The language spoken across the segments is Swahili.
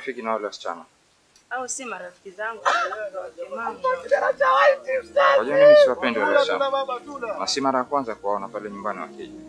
marafiki na wale wasichana? Au si marafiki zangu? Wajua mimi siwapendi wale wasichana. Na si mara ya kwanza kuwaona pale nyumbani wakija.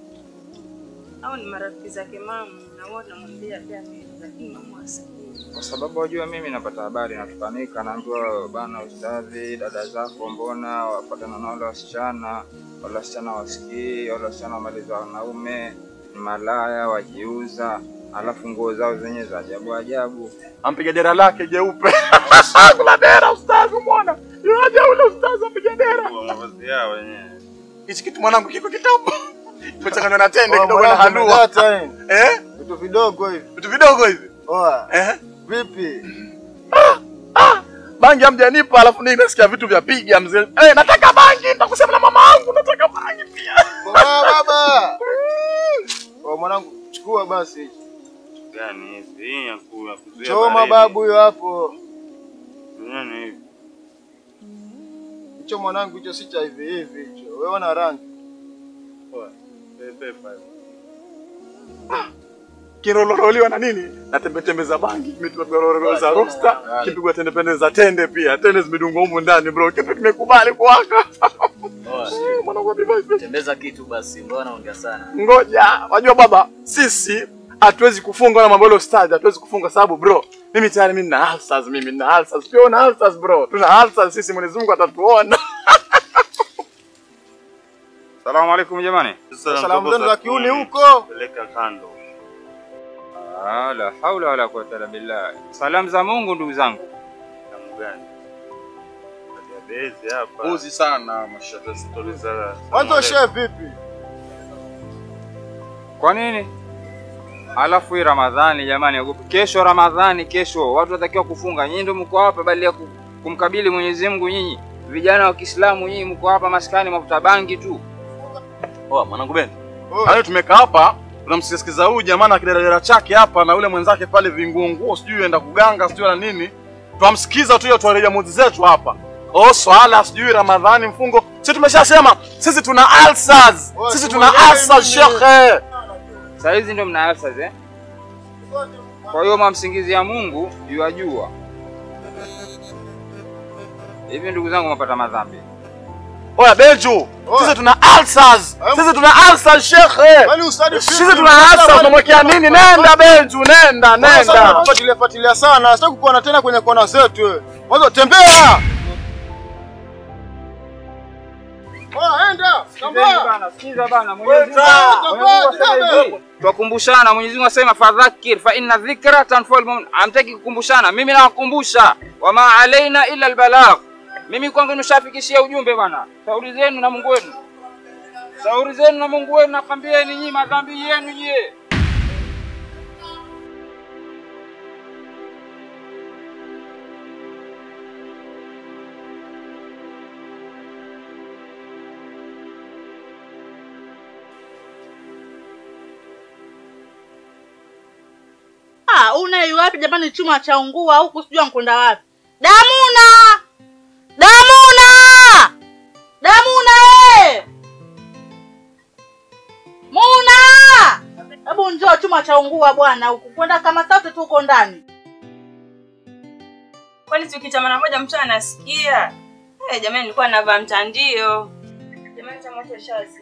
Au ni marafiki zake mama na wote namwambia pia mimi, lakini mama hasikii. Kwa sababu wajua mimi napata habari natufanika, naambiwa bana ustadhi, dada zako mbona wapatana na wale wasichana wasikii, wale wasichana wamaliza wanaume, ni malaya, wajiuza, alafu nguo zao zenye za ajabu. Ampiga dera lake jeupe. Kuna dera ustadhi umeona? Yaje ule ustadhi ampiga dera. Mavazi yao wenyewe. Hichi kitu mwanangu kiko kitabu. Tumechanganywa na tende kidogo na halua. Vitu vidogo hivi. Vitu vidogo hivi. Oa. Vipi? Bangi hamjanipa alafu nimesikia vitu vya piga mzee. Nataka bangi, nitakusema na mama yangu nataka bangi pia. Baba. Mwanangu chukua basi. Gani hivi? Hii ya kuzuia. Choma babu huyo hapo. Nani hivi? Hicho mwanangu hicho si cha hivi hicho. Wewe una rangi. Poa. Pepe. Kirololiwa na nini? Na tembe za bangi, mitororo za rosta, kipigwa tende za tende pia. Tende zimedungwa huko ndani bro. Kitu kimekubali kuwaka. Mwanangu bibi. Tembeza kitu basi, mbona unaongea sana? Ngoja, wajua baba, sisi hatuwezi kufunga na mambo ya ustadi, hatuwezi kufunga sababu bro. Mimi tayari mimi na ulcers, Pia na ulcers bro. Tuna ulcers sisi, Mwenyezi Mungu atatuona. Salamu alaykum jamani. Salamu zenu za kiuni huko. Peleka kando. La haula wala quwwata illa billah. Salamu za Mungu ndugu zangu. Salamu gani? Bezi hapa. Uzi sana mashaka stori za. Mwanzo chef vipi? Kwa nini? Alafu hii Ramadhani jamani, ogopa. Kesho Ramadhani, kesho watu watakiwa kufunga. Nyinyi ndio mko hapa bali ya kumkabili Mwenyezi Mungu nyinyi. Vijana wa Kiislamu nyinyi mko hapa maskani mafuta bangi tu. Mwanangu Ben. Hayo tumekaa hapa, tunamsikiza huyu jamaa na kidera chake hapa na ule mwenzake pale vinguo sijui enda kuganga sijui na nini. Twamsikiza tu hiyo tuareja mudi zetu hapa. Swala sijui Ramadhani mfungo. Sisi tumeshasema sisi tuna ulcers. Sisi tuna ulcers shekhe. Sasa hizi ndio mna ulcers Kwa hiyo mamsingizia Mungu yajua. Hivi ndugu zangu mapata madhambi. Benju, sisi tuna ulcers. Sisi tuna ulcers shekhe. Sisi tuna ulcers, tunamwekea nini? Nenda Benju, nenda. Fuatilia sana. Sitaki kuona tena kwenye kona zetu wewe. Mwanzo tembea. Enda. Sikiza bana, Mwenyezi Mungu. Tukumbushana, Mwenyezi Mungu asema fadhakir fa inna dhikra tanfa'ul mu'min. Amtaki kukumbushana, mimi nawakumbusha. Wama alaina illa albalagh. Mimi kwangu nimeshafikishia ujumbe bana. Shauri zenu na Mungu wenu. Nakwambieni nyinyi madhambi yenu nyie. Una wapi jamani, chuma cha ungua huku sijui nkwenda wapi. Damuna Muna! Hebu njoo chuma cha ungua bwana huku. Kwenda kama sauti tu uko ndani. Kwani tukita mara moja mtu anasikia? Jamani nilikuwa navaa mtandio. Jamani cha moto shazi.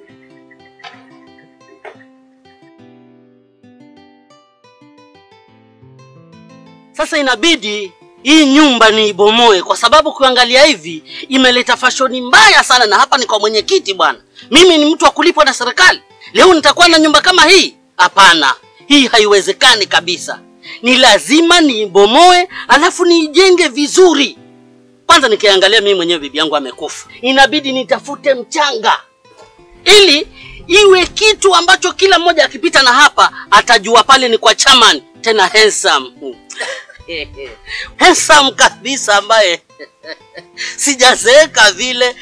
Sasa inabidi hii nyumba ni ibomoe kwa sababu kuangalia hivi imeleta fashion mbaya sana, na hapa ni kwa mwenyekiti bwana. Mimi ni mtu wa kulipwa na serikali. Leo nitakuwa na nyumba kama hii? Hapana. Hii haiwezekani kabisa. Ni lazima niibomoe alafu niijenge vizuri. Kwanza nikiangalia mimi mwenyewe bibi yangu amekufa. Inabidi nitafute mchanga ili iwe kitu ambacho kila mmoja akipita na hapa atajua pale ni kwa chairman, tena handsome. Handsome kabisa ambaye sijazeeka vile.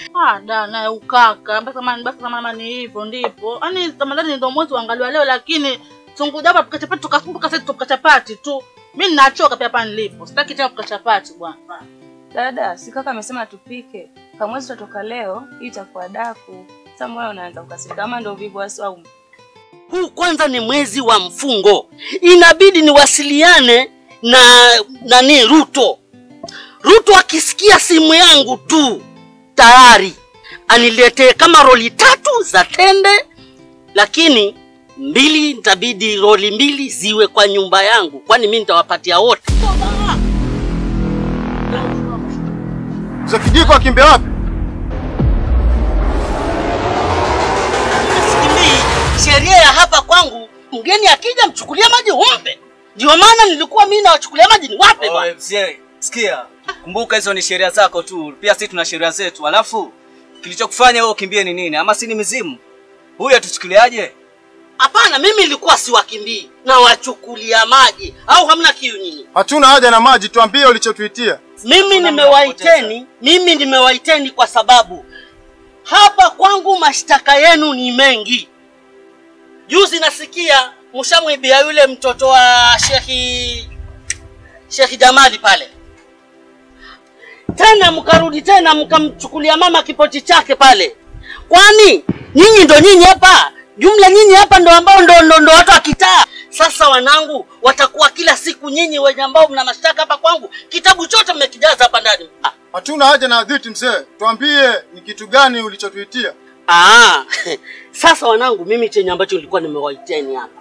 Dana ukaka. Basi kama ni hivyo ndipo. Yaani Ramadhani ndio mwezi uangaliwa leo, lakini tunguja hapa tukachapati tukakumbuka sasa tukachapati tu. Mimi ninachoka pia hapa nilipo. Sitaki tena tukachapati bwana. Dada, si kaka amesema tupike. Kama mwezi tutatoka leo, hii itakuwa daku. Sasa mbona unaanza kukasirika kama ndio vivu au? Huu kwanza ni mwezi wa mfungo. Inabidi niwasiliane na nani Ruto. Ruto akisikia simu yangu tu tayari aniletee kama roli 3 za tende, lakini 2 nitabidi roli 2 ziwe kwa nyumba yangu, kwani mimi nitawapatia wote. Mzee Kijiko akimbe wapi? Sheria ya hapa kwangu, mgeni akija mchukulia maji umpe. Ndio maana nilikuwa mimi nawachukulia maji ni wape bwana. Sikia, kumbuka hizo ni sheria zako tu. Pia sisi tuna sheria zetu. Alafu kilichokufanya wewe ukimbie ni nini? Ama si ni mizimu? Huyu atuchukuliaje? Hapana, mimi nilikuwa siwakimbii na wachukulia maji. Au hamna kiu nyinyi? Hatuna haja na maji, tuambie ulichotuitia. Mimi nimewaiteni kwa sababu hapa kwangu mashtaka yenu ni mengi. Juzi nasikia mshamwibia yule mtoto wa Sheikh Jamali pale. Tena mkarudi tena mkamchukulia mama kipoti chake pale. Kwani nyinyi hapa? Jumla nyinyi hapa ndo ambao ndo watu akitaa. Sasa wanangu, watakuwa kila siku nyinyi wenye ambao mna mashtaka hapa kwangu. Kitabu chote mmekijaza hapa ndani. Hatuna haja na dhiti mzee. Tuambie ni kitu gani ulichotuitia. Sasa wanangu, mimi chenye ambacho nilikuwa nimewaiteni hapa.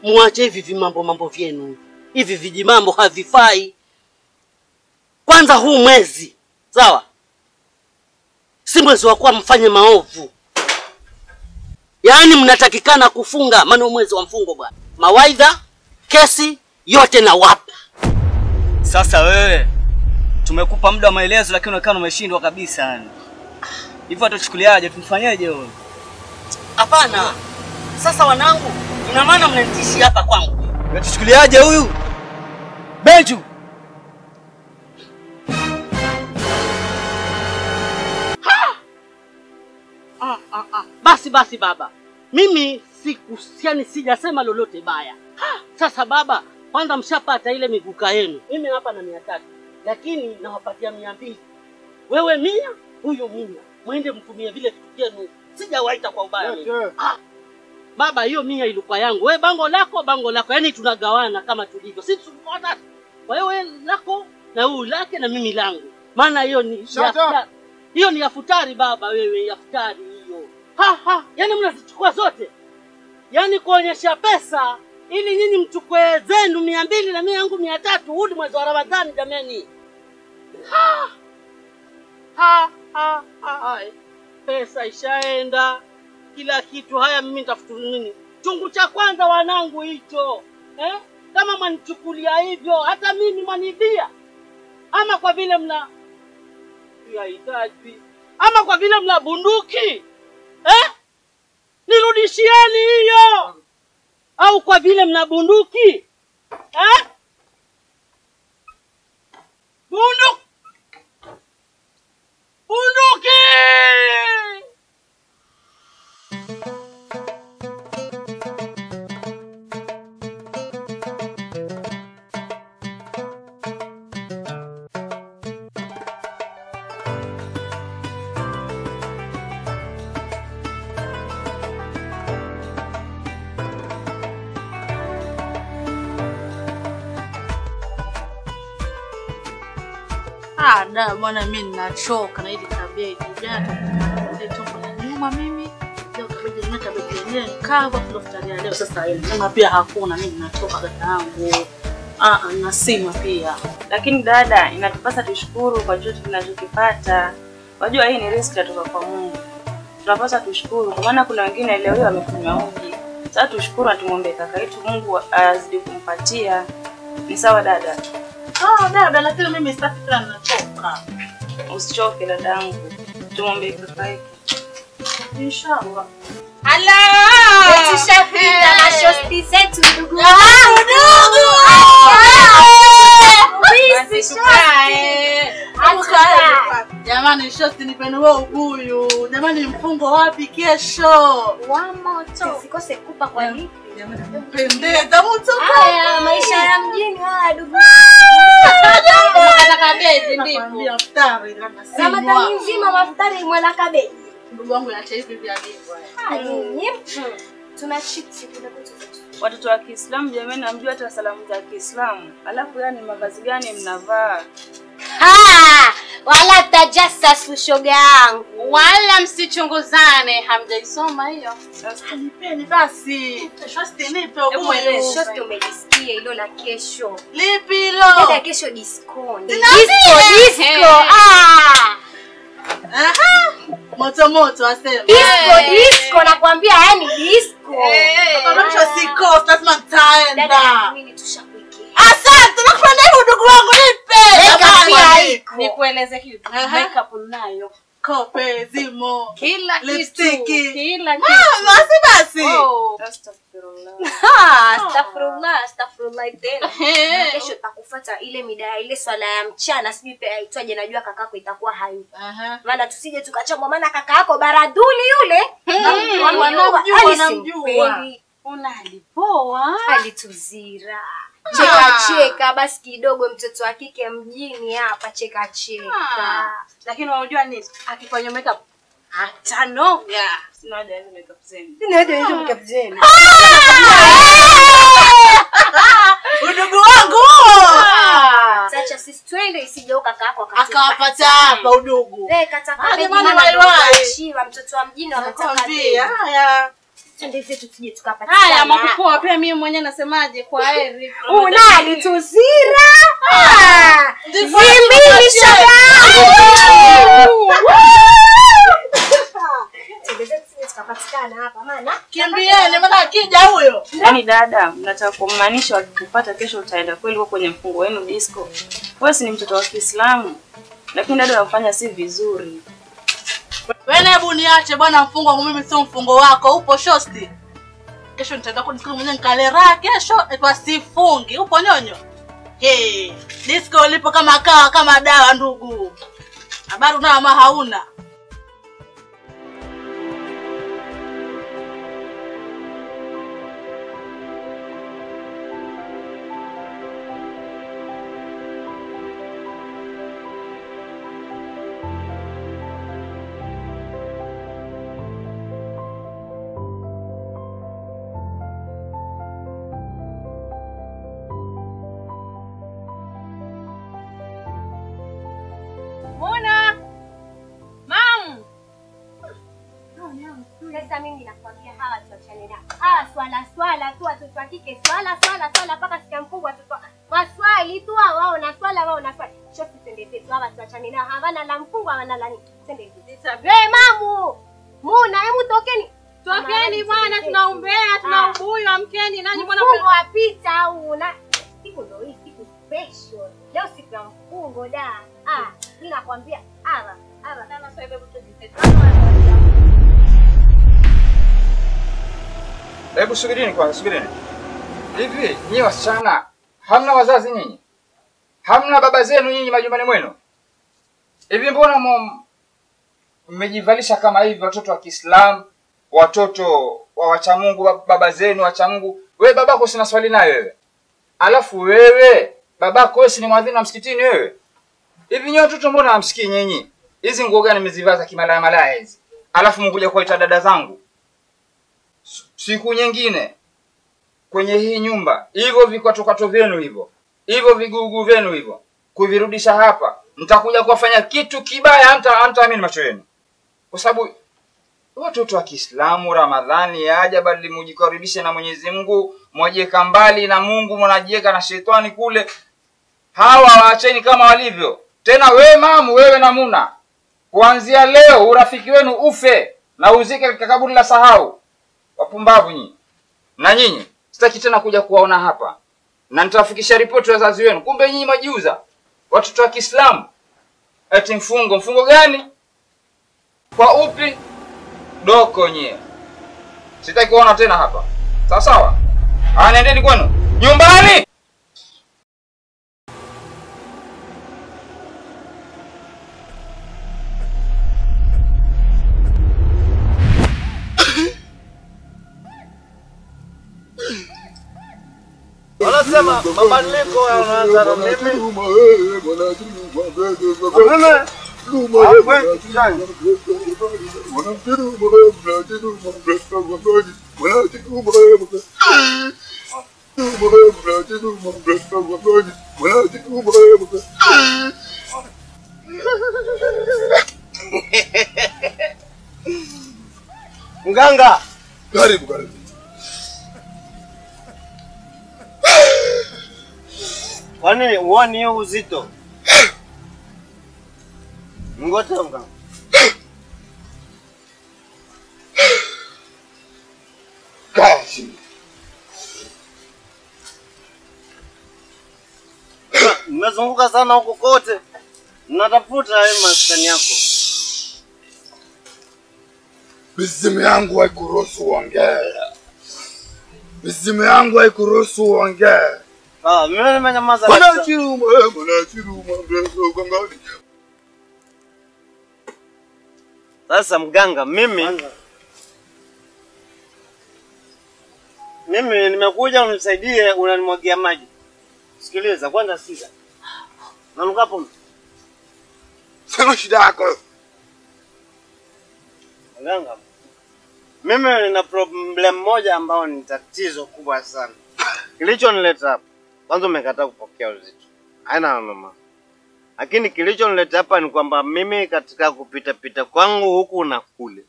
Muache hivi mambo vyenu. Hivi vijimambo havifai. Kwanza huu mwezi, sawa? Si mwezi wa kuwa mfanye maovu. Yaani mnatakikana kufunga, maana mwezi wa mfungo bwana. Mawaidha, kesi yote na wapa. Sasa wewe tumekupa muda wa maelezo lakini unaonekana umeshindwa kabisa yani. Hivyo atuchukuliaje? Tumfanyaje wewe? Hapana. Sasa wanangu, ina maana mnanitishi hapa kwangu. Atuchukuliaje huyu? Benju. Basi baba. Mimi sijasema lolote baya. Sasa baba, kwanza mshapata ile miguka yenu. Mimi hapa na 300. Lakini nawapatia 200. Wewe 100, huyo 100. Mwende mtumie vile vitu vyenu. Sijawaita kwa ubaya mimi. Baba, hiyo 100 ilikuwa yangu. Wewe bango lako. Yaani tunagawana kama tulivyo. Sisi tufuata. Wewe lako na huyu lake na mimi langu. Maana hiyo ni hiyo ni ya futari baba, wewe ya futari hiyo. Yaani mnazichukua zote. Yaani kuonyesha pesa ili nyinyi mchukue zenu 200 na mimi yangu 300 hudi mwezi wa Ramadhani jamani. Pesa ishaenda. Kila kitu haya mimi nitafuta nini? Chungu cha kwanza wanangu hicho. Kama mnichukulia hivyo hata mimi mwanibia. Ama kwa vile mna yahitaji. Ama kwa vile mna bunduki. Nirudishieni hiyo. Au kwa vile mna bunduki. Bunduki. Da bwana, mimi ninachoka na hili kabeji. Jana nilitoka na nyuma mimi. Leo kabeji yenyewe kavu tulofuatalia leo sasa hivi. Kama pia hakuna, mimi ninachoka dada yangu. Nasema pia. Lakini dada, inatupasa tushukuru kwa chochote tunachokipata. Wajua hii ni riziki kutoka kwa Mungu. Tunapaswa tushukuru kwa maana kuna wengine leo wamekunywa uji. Sasa tushukuru na tumuombe kaka yetu Mungu azidi kumpatia. Ni sawa dada? Dada, lakini mimi sitaki tena nachoka. Usichoke dadangu. Tumuombe kaka yetu. Inshallah. Ala! Tutashafika na shosti zetu ndugu. Jamani, shosti nipeni wewe ubuyu. Jamani, mfungo wapi kesho? Wa moto. Usikose kupa kwa nini? Jamani, mpendeza mtu. Haya, maisha ya mjini haya ndugu. Nataka kabeji ndipo. Iftari kana sima. Kama nzima maftari mwana kabeji. Ndugu wangu acha hivi vya ndivyo. Nyinyi. Tuna chips kuna vitu. Watoto wa Kiislamu jamani, namjua hata salamu za Kiislamu. Alafu yani mavazi gani mnavaa? Wala tajassasu shoga yangu. Wala msichunguzane, hamjaisoma hiyo. Sasa nipeni basi. Shosti nipe ubuyu. Shosti umelisikia hilo la kesho. Lipi hilo? Dada kesho disco. Disco. Moto asema. Disco nakwambia yani disco. Kama siko lazima nitaenda. Dada mimi tushakuikia. Asante nakupenda hiyo ndugu wangu nipe. Nikueleze kitu. Makeup unayo. Kope zimo. Kila kitu. Lipstick. Kila kitu. Basi. Astaghfirullah tena. Kesho takufuata ile mida ile swala ya mchana sijui pia aitwaje, najua kakako itakuwa hayupo. Maana tusije tukachomwa, maana kaka yako Baraduli yule. Wanamjua. Unalipoa. Alituzira. Cheka basi kidogo, mtoto wa kike mjini hapa cheka. Lakini unajua nini? Akifanya makeup atanoga. Sina haja ya makeup zenu. Udugu wangu. Sasa sisi twende isije kaka yako akawapata hapa udugu. Kataka mtoto wa mjini wanakwambia. Haya. Twende zetu tuje tukapatikana. Haya makupoa pia mimi mwenyewe nasemaje kwa heri. Unali tuzira. Zimbili shoga. Twende zetu tuje tukapatikana hapa maana. Kimbieni maana akija huyo. Yaani dada, mnataka kumaanisha wakikupata kesho utaenda kweli kwa kwenye mfungo wenu disco? Wewe si ni mtoto wa Kiislamu. Lakini dada unafanya si vizuri. Wewe hebu niache bwana, mfungo wangu mimi sio mfungo wako. Upo shosti. Kesho nitaenda kwa disco mwenyewe nikalera kesho sifungi. Upo nyonyo? Disco lipo kama kawa kama dawa ndugu. Habari unao ama hauna? Sasa mimi nakwambia hawa tuachane nao. Hawa swala tu watoto wa kike swala mpaka sikia mkubwa watoto. Maswali tu wao na swala wao na swali. Shosti twende zetu hawa tuachane nao. Hawana la mfungo hawana la nini. Twende zetu. Mamu. Muna hebu tokeni. Tokeni bwana, tunaombea, tunaubuyu, amkeni nanyi bwana mfungo wapita au na siku ndio hii siku special. Leo siku ya mfungo da. Mimi nakwambia hawa sana sasa hivi tujitetee. Hebu subirini kwanza, subirini. Hivi nyinyi wasichana hamna wazazi nyinyi? Hamna baba zenu nyinyi majumbani mwenu? Hivi mbona mmejivalisha kama hivi, watoto wa Kiislamu, watoto wa wacha Mungu, baba zenu wacha Mungu? Wewe babako sina swali naye wewe. Alafu wewe babako wewe si ni mwadhini wa msikitini wewe? Hivi nyinyi watoto mbona hamsikii nyinyi? Hizi nguo gani mmezivaza kimalaya malaya hizi? Alafu mkuja kuita dada zangu. Siku nyingine kwenye hii nyumba hivyo vikatokato vyenu hivyo vigugu vyenu hivyo kuvirudisha hapa, mtakuja kuwafanya kitu kibaya, hamtaamini macho yenu. Kwa sababu watoto wa Kiislamu Ramadhani yaja bali mujikaribishe na Mwenyezi Mungu, mwajieka mbali na Mungu, mnajieka na shetani kule. Hawa waacheni kama walivyo. Tena wewe mamu, wewe na Muna, kuanzia leo urafiki wenu ufe na uzike katika kaburi la sahau. Wapumbavu nyinyi. Na nyinyi sitaki tena kuja kuwaona hapa. Na nitawafikisha ripoti wazazi wenu. Kumbe nyinyi majiuza. Watoto wa Kiislamu. Eti mfungo gani? Kwa upi? Doko nyie. Sitaki kuona tena hapa. Sawa sawa? Nendeni kwenu. Nyumbani. Wanasema mabadiliko yanaanza na mimi. Mganga, karibu. Kwani uoni hiyo uzito? Ngoja mganga. Kashi. Nimezunguka sana huko kote. Natafuta hii maskani yako. Mizimu yangu haikuruhusu uongee. Mizimu yangu haikuruhusu uongee. Mimi nimenyamaza. Bwana Chiruma, mbeso gangani. Sasa mganga, mimi nimekuja unisaidie, unanimwagia maji. Sikiliza kwanza, sikiza. Nanuka hapo. Sema shida yako. Mganga, mimi nina problem moja ambao ni tatizo kubwa sana. Kilichonileta hapa, kwanza umekataa kupokea uzito. Haina mama. Lakini kilichonileta hapa ni kwamba mimi katika kupita kwangu huku na kule,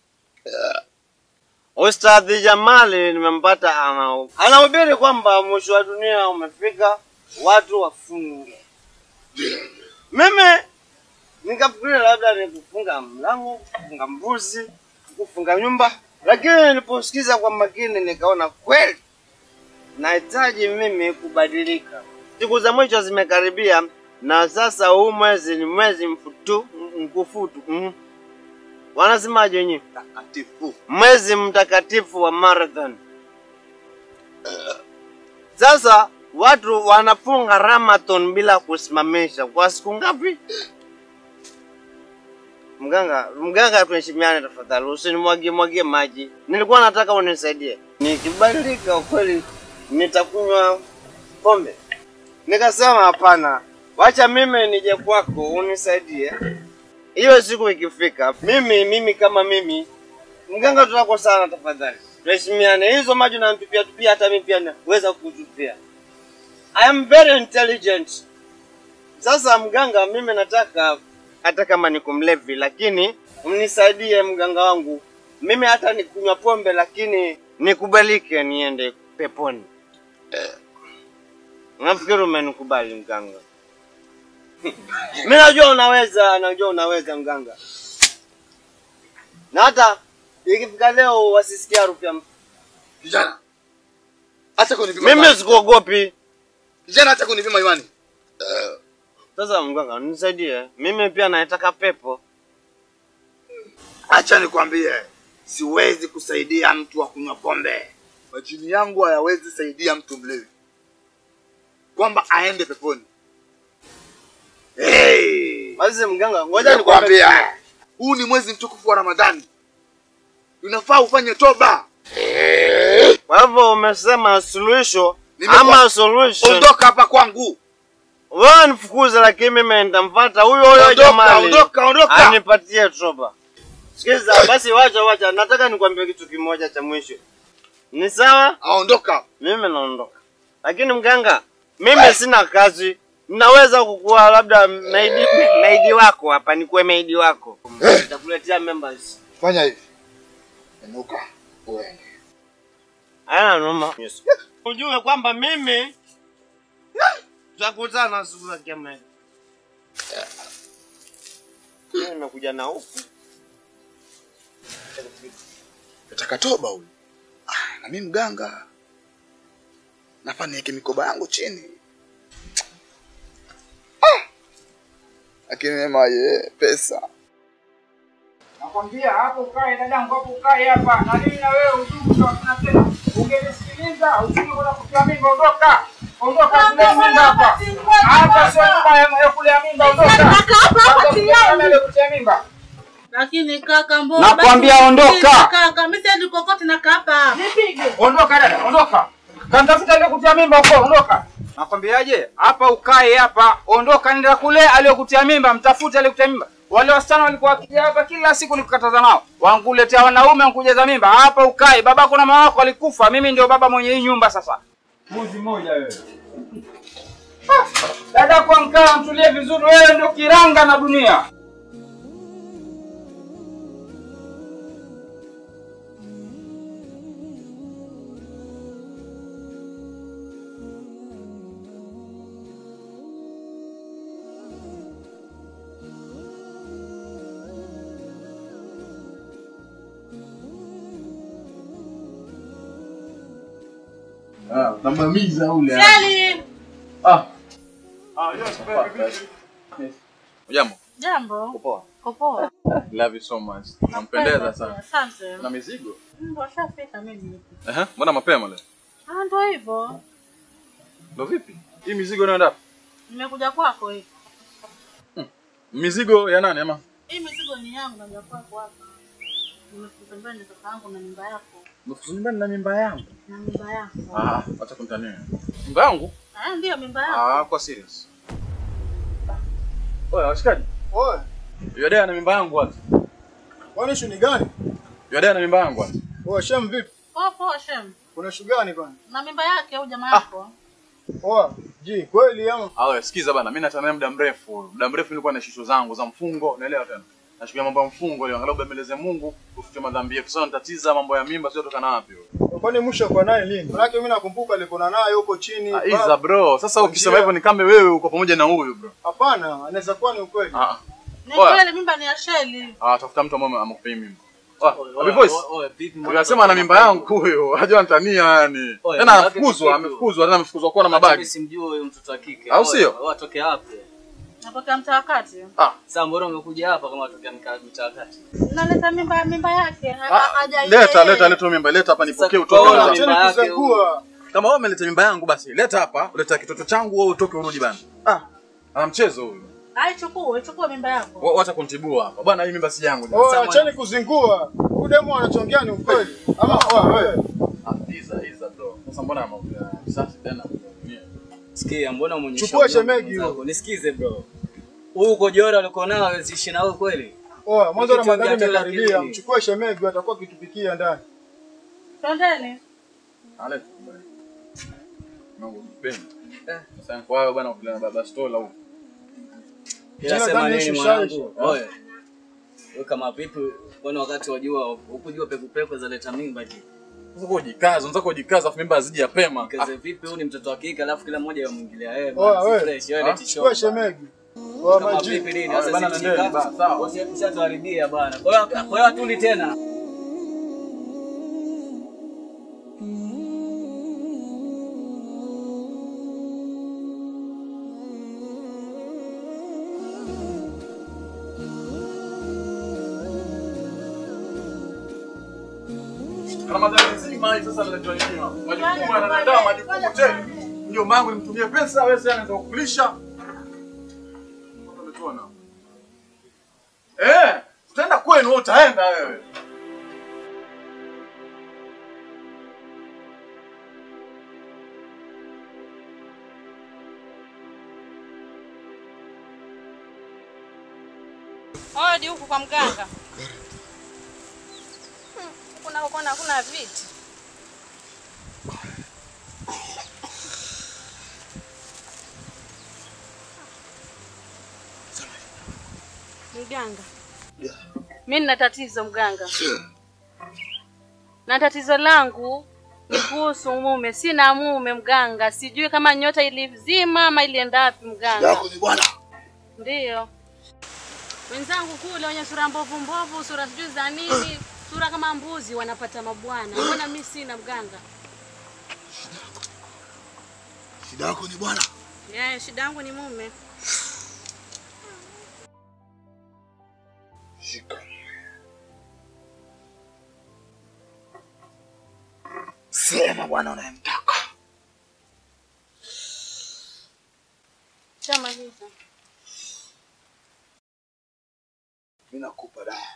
Ustadhi Jamali nimempata anahubiri kwamba mwisho wa dunia umefika, watu wafunge. Mimi nikafikiria labda ni kufunga mlango, kufunga mbuzi, kufunga nyumba, lakini niliposikiza kwa makini nikaona kweli nahitaji mimi kubadilika. Siku za mwisho zimekaribia na sasa huu mwezi ni mwezi mkufutu. Wanasemaje wenyewe? Mtakatifu. Mwezi mtakatifu wa marathon. Sasa watu wanafunga Ramadan bila kusimamisha. Kwa siku ngapi? Mganga tuheshimiane tafadhali. Usinimwagie maji. Nilikuwa nataka unisaidie. Nikibadilika kweli nitakunywa pombe. Nikasema hapana. Wacha mimi nije kwako unisaidie. Hiyo siku ikifika, mimi kama mimi, mganga tutako sana tafadhali. Tuheshimiane. Hizo maji unanitupia hata mimi pia naweza kukutupia. I am very intelligent. Sasa mganga, mimi nataka hata kama niko mlevi lakini unisaidie mganga wangu. Mimi hata nikunywa pombe lakini nikubalike niende peponi. Nafikiri umenikubali mganga. Mimi najua unaweza mganga. Na hata ikifika leo wasisikia harufu ya kijana. Acha kunipima. Mimi sikuogopi. Kijana, acha kunipima imani. Sasa mganga, nisaidie. Mimi pia nataka pepo. Acha nikwambie, siwezi kusaidia mtu wa kunywa pombe. Majini yangu hayawezi saidia mtu mlevi kwamba aende peponi. Basi mganga, ngoja nikwambie. Huu ni mwezi mtukufu wa Ramadhani. Unafaa ufanye toba. Kwa hivyo umesema solution ama solution. Ondoka hapa kwangu. Wewe nifukuze lakini mimi nitamfuata huyo Jamali. Ondoka. Anipatie toba. Sikiza, basi wacha. Nataka nikwambie kitu kimoja cha mwisho. Ni sawa? Ondoka. Mimi naondoka. Lakini mganga, mimi sina kazi. Naweza kukua labda maidi wako hapa, nikuwe maidi wako. Nitakuletea members. Fanya hivi. Inuka uende. Ana noma. Yes. Ujue kwamba mimi tutakutana siku za Kiyama. Mimi nimekuja na huku. Nataka toba huyu. Na mimi mganga. Nafaa niweke mikoba yangu chini. Lakini mema pesa. Nakwambia hapo ukae dadangu, hapo ukae hapa. Na mimi na wewe udugu tunafanya tena. Ungenisikiliza, usije kwenda kutia mimba, ondoka. Ondoka kule mimba hapa. Hapa sio nyumba ya kule mimba, ondoka. Hapa sio kutia mimba. Lakini kaka, mbona nakwambia ondoka. Kaka, mimi siendi kokote na hapa. Nipige. Ondoka dada, ondoka. Kanitafuta ile kutia mimba huko, ondoka. Nakwambiaje? Hapa ukae hapa, ondoka nenda kule aliyokutia mimba, mtafute aliyekutia mimba. Wale wasichana walikuwa wakija hapa kila siku nikukataza nao. Wanguletea wanaume wankujaza mimba. Hapa ukae. Babako na mama wako walikufa. Mimi ndio baba mwenye hii nyumba sasa. Mbuzi moja wewe. Dada kwa mkaa mtulie vizuri, wewe ndio kiranga na dunia. Namamiza ule. Sali. Jambo. Jambo. Poa. Poa. Love you so much. Nampendeza sana. Asante. Na mizigo? Ndio shafika mimi. Mbona mapema leo? Ndio hivyo. Ndio vipi? Hii mizigo inaenda wapi? Nimekuja kwako hivi. Mizigo ya nani ama? Hii mizigo ni yangu na kwako hapa. Nimekuja nyumbani na kaka yangu na mimba yako. Nimekuja nyumbani na mimba yangu. Na mimba yako. Acha kunitania. Mimba yangu? Ndio mimba yako. Kwa serious. Oya, washikaji. Oe. Yodea na mimba yangu wapi? Kwani shuni gani? Yodea na mimba yangu wapi? Oe, Shem vipi? Poa Shem. Kuna shughuli gani kwani? Na mimba yake au jamaa yako? Oe, kweli ama? Sikiza bana, mimi natania muda mrefu. Muda mrefu nilikuwa na shisho zangu za mfungo, unaelewa tena. Nashukia mambo ya mfungo leo, angalau bembeleze Mungu, ufute madhambi yetu. Sasa nitatiza mambo ya mimba sio tokana wapi wewe? Kwani mwisho kwa naye lini? Maana mimi nakumbuka nilikuwa naye huko chini. Iza bro, sasa ukisema hivyo ni kama wewe uko pamoja na huyu bro. Hapana, anaweza kuwa ni ukweli. Ni kweli mimba ni ya Sheli. Tafuta mtu ambaye amekupea mimba. Happy voice. Unasema ana mimba yangu huyo. Hajua nitania yani. Tena amefukuzwa kwa na mabagi. Mimi simjui huyo mtoto wa kike. Au sio? Watoke wapi? Napokea mtaakati. Sasa mbona umekuja hapa kama watokea mtaakati? Naleta mimba yake. Leta mimba, leta hapa nipokee utoke mimba yake. Kama wewe umeleta mimba yangu basi leta hapa, leta kitoto changu wewe utoke urudi bana. Ana mchezo huyo. Chukua mimba yako. Wacha kunitibua hapa. Bwana hii mimba si yangu. Acheni kuzingua. Huyu demo anachongea ni ukweli. Ama wewe. Iza bro. Sasa mbona anaongea? Sasa tena. Sikia, mbona mwenyesha? Chukua shemegi huyo. Nisikize bro. Huyu kojora alikuwa nao hawezi na wewe kweli? Mwanzo Ramadhani imekaribia. Mchukue shemegi atakuwa kitupikia ndani. Twendeni. Aleta. Mungu mpeni. Sasa kwa wewe bwana ukilana baba stola huko. Sema nini mwanangu? Wewe kama vipi bwana, wakati wajua ukujua pepo za leta mimba je? Unataka kujikaza afu mimba azije yapema. Kaze vipi huyu ni mtoto wa kike alafu kila mmoja yamwingilia yeye fresh wewe leti show. Chukua shemegi. Kama vipi nini sasa sisi sawa. Usituharibia bwana. Kwa hiyo atuli tena. Ramadhani nzima hii sasa ndio ndio. Majukumu anaandaa majukumu tena. Ndio mangu nimtumie pesa wewe sasa anaanza kukulisha. Umetona. Utaenda kwenu wewe utaenda wewe. Hodi huku kwa mganga. Kuna viti. Mganga. Mimi nina tatizo mganga. Na tatizo langu ni kuhusu mume. Sina mume mganga. Sijui kama nyota ilizima ama ilienda wapi mganga. Yako ni bwana. Ndio. Wenzangu kule wenye sura mbovu, sura sijui za nini, sura kama mbuzi wanapata mabwana. Mbona mimi sina mganga? Shida yako ni bwana. Shida yangu ni mume. Shika. Sema bwana unayemtaka. Chama hizo. Mimi nakupa dawa.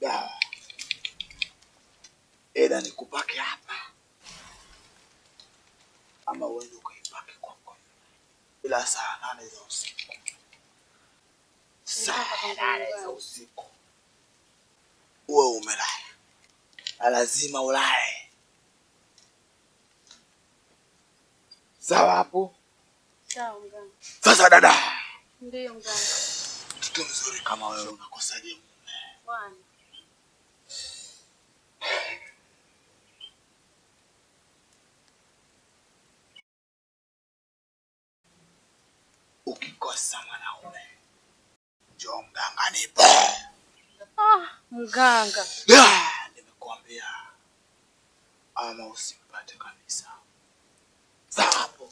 Dawa. Eda nikupake hapa. Ama uende ukaipake kwako. Ila saa 8 za usiku. Saa 8 za usiku. Uwe umelala. Lazima ulale. Sawa hapo. Sawa mganga. Sasa dada, Ndio mganga. mtoto mzuri kama wewe unakosaje mume? Bwana. Ukikosa mwanaume, njoo mganga nipo. Mganga. Nimekuambia. Ama usimpate kabisa. Sawa hapo.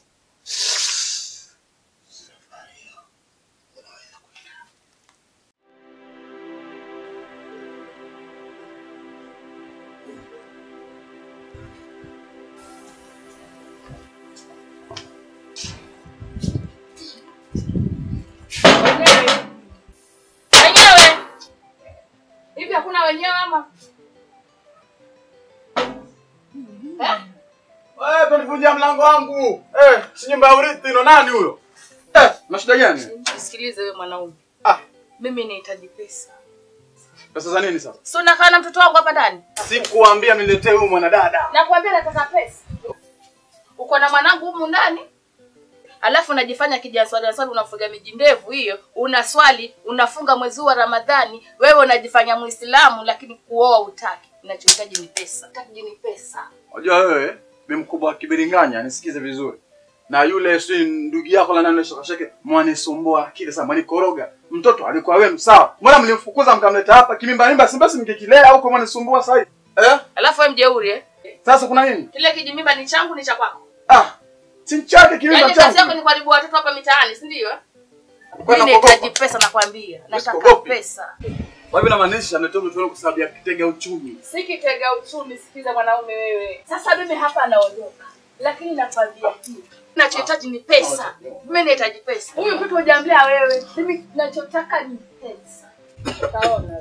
Wenyewe. Hivi hakuna wenyewe ama? Wewe tunivunjia mlango wangu. Si nyumba ya urithi ino nani huyo? Na shida gani? Sikilize wewe mwanaume. Mimi nahitaji pesa. Pesa za nini sasa? Si unakaa na mtoto wangu hapa ndani? Sikuambia niletee huyu mwanadada. Nakwambia nataka pesa. Uko na mwanangu humu ndani? Alafu unajifanya kijaswali unafunga miji ndevu hiyo, unaswali, unafunga mwezi wa Ramadhani, wewe unajifanya Muislamu lakini kuoa utaki. Ninachohitaji ni pesa. Nataka ni pesa. Unajua wewe ni mkubwa wa kibiringanya, nisikize vizuri. Na yule si ndugu yako la nani shakashake mwanisumbua akili sana, mwanikoroga. Mtoto alikuwa wewe sawa. Mbona mlimfukuza mkamleta hapa kimimba si basi mngekilea huko mwanisumbua sasa? Alafu wewe mjeuri Sasa kuna nini? Kile kijimimba ni changu ni cha kwako. Si chake kimimba changu. Kazi yako ni kuharibu watoto hapa mitaani, si ndio? Mimi nahitaji pesa nakwambia. Nataka pesa. Wewe unamaanisha ametoka mtu kwa sababu ya kitega uchumi. Si kitega uchumi, sikiza mwanaume wewe. Sasa mimi hapa naondoka. Lakini nakwambia hivi. Ninachohitaji ni pesa. Mimi nahitaji pesa. Huyu mtoto hujamlea wewe. Mimi ninachotaka ni pesa. Utaona.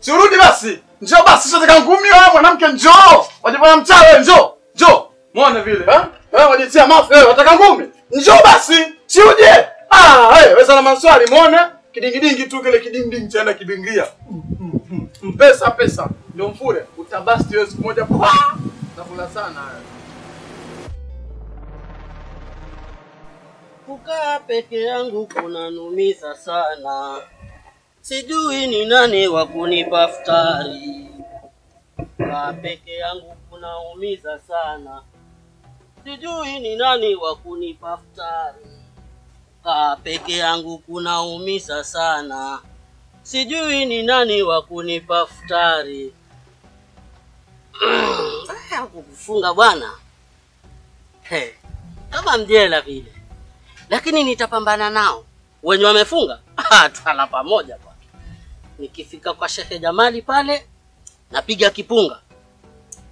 Surudi basi. Njoo basi sasa ngumi wewe mwanamke njoo. Wajifanya mchawe njoo. Njoo. Muone vile, Wewe wajitia mafu wewe wataka ngumi? Njoo basi. Si uje. Wewe sana maswali muone. Kidingidingi tu kile kidingidingi chaenda kibingia. Pesa. Ndio mfure. Utabasti wewe siku moja kwa. Nakula sana. Kukaa peke yangu kunanumiza sana. Sijui ni nani wa kunipa futari. Kukaa peke yangu kunaumiza sana. Sijui ni nani wa kunipa futari. Kukaa peke yangu kunaumiza sana. Sijui ni nani wa kunipa futari. Kufunga bwana. Kama mjela vile. Lakini nitapambana nao. Wenye wamefunga? Tutala pamoja bwana. Nikifika kwa Sheikh Jamali pale napiga kipunga.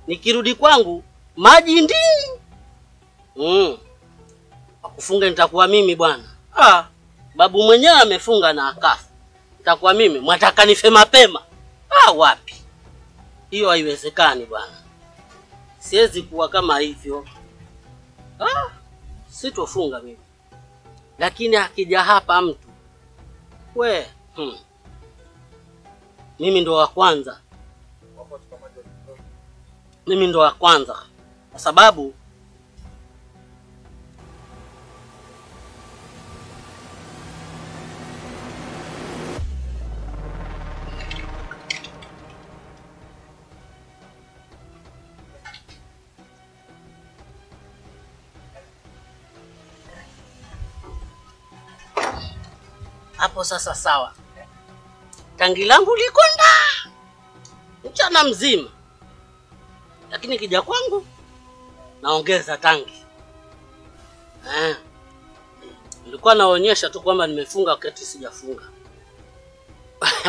Nikirudi kwangu maji ndi. Kufunga nitakuwa mimi bwana. Babu mwenyewe amefunga na akafa. Nitakuwa mimi, mwataka nife mapema. Wapi? Hiyo haiwezekani bwana. Siwezi kuwa kama hivyo. Sitofunga mimi. Lakini akija hapa mtu mimi ndo wa kwanza. Mimi ndo wa kwanza. Kwa sababu hapo sasa sawa. Tangi langu liko nda mchana mzima. Lakini kija kwangu naongeza tangi. Nilikuwa naonyesha tu kwamba nimefunga wakati sijafunga.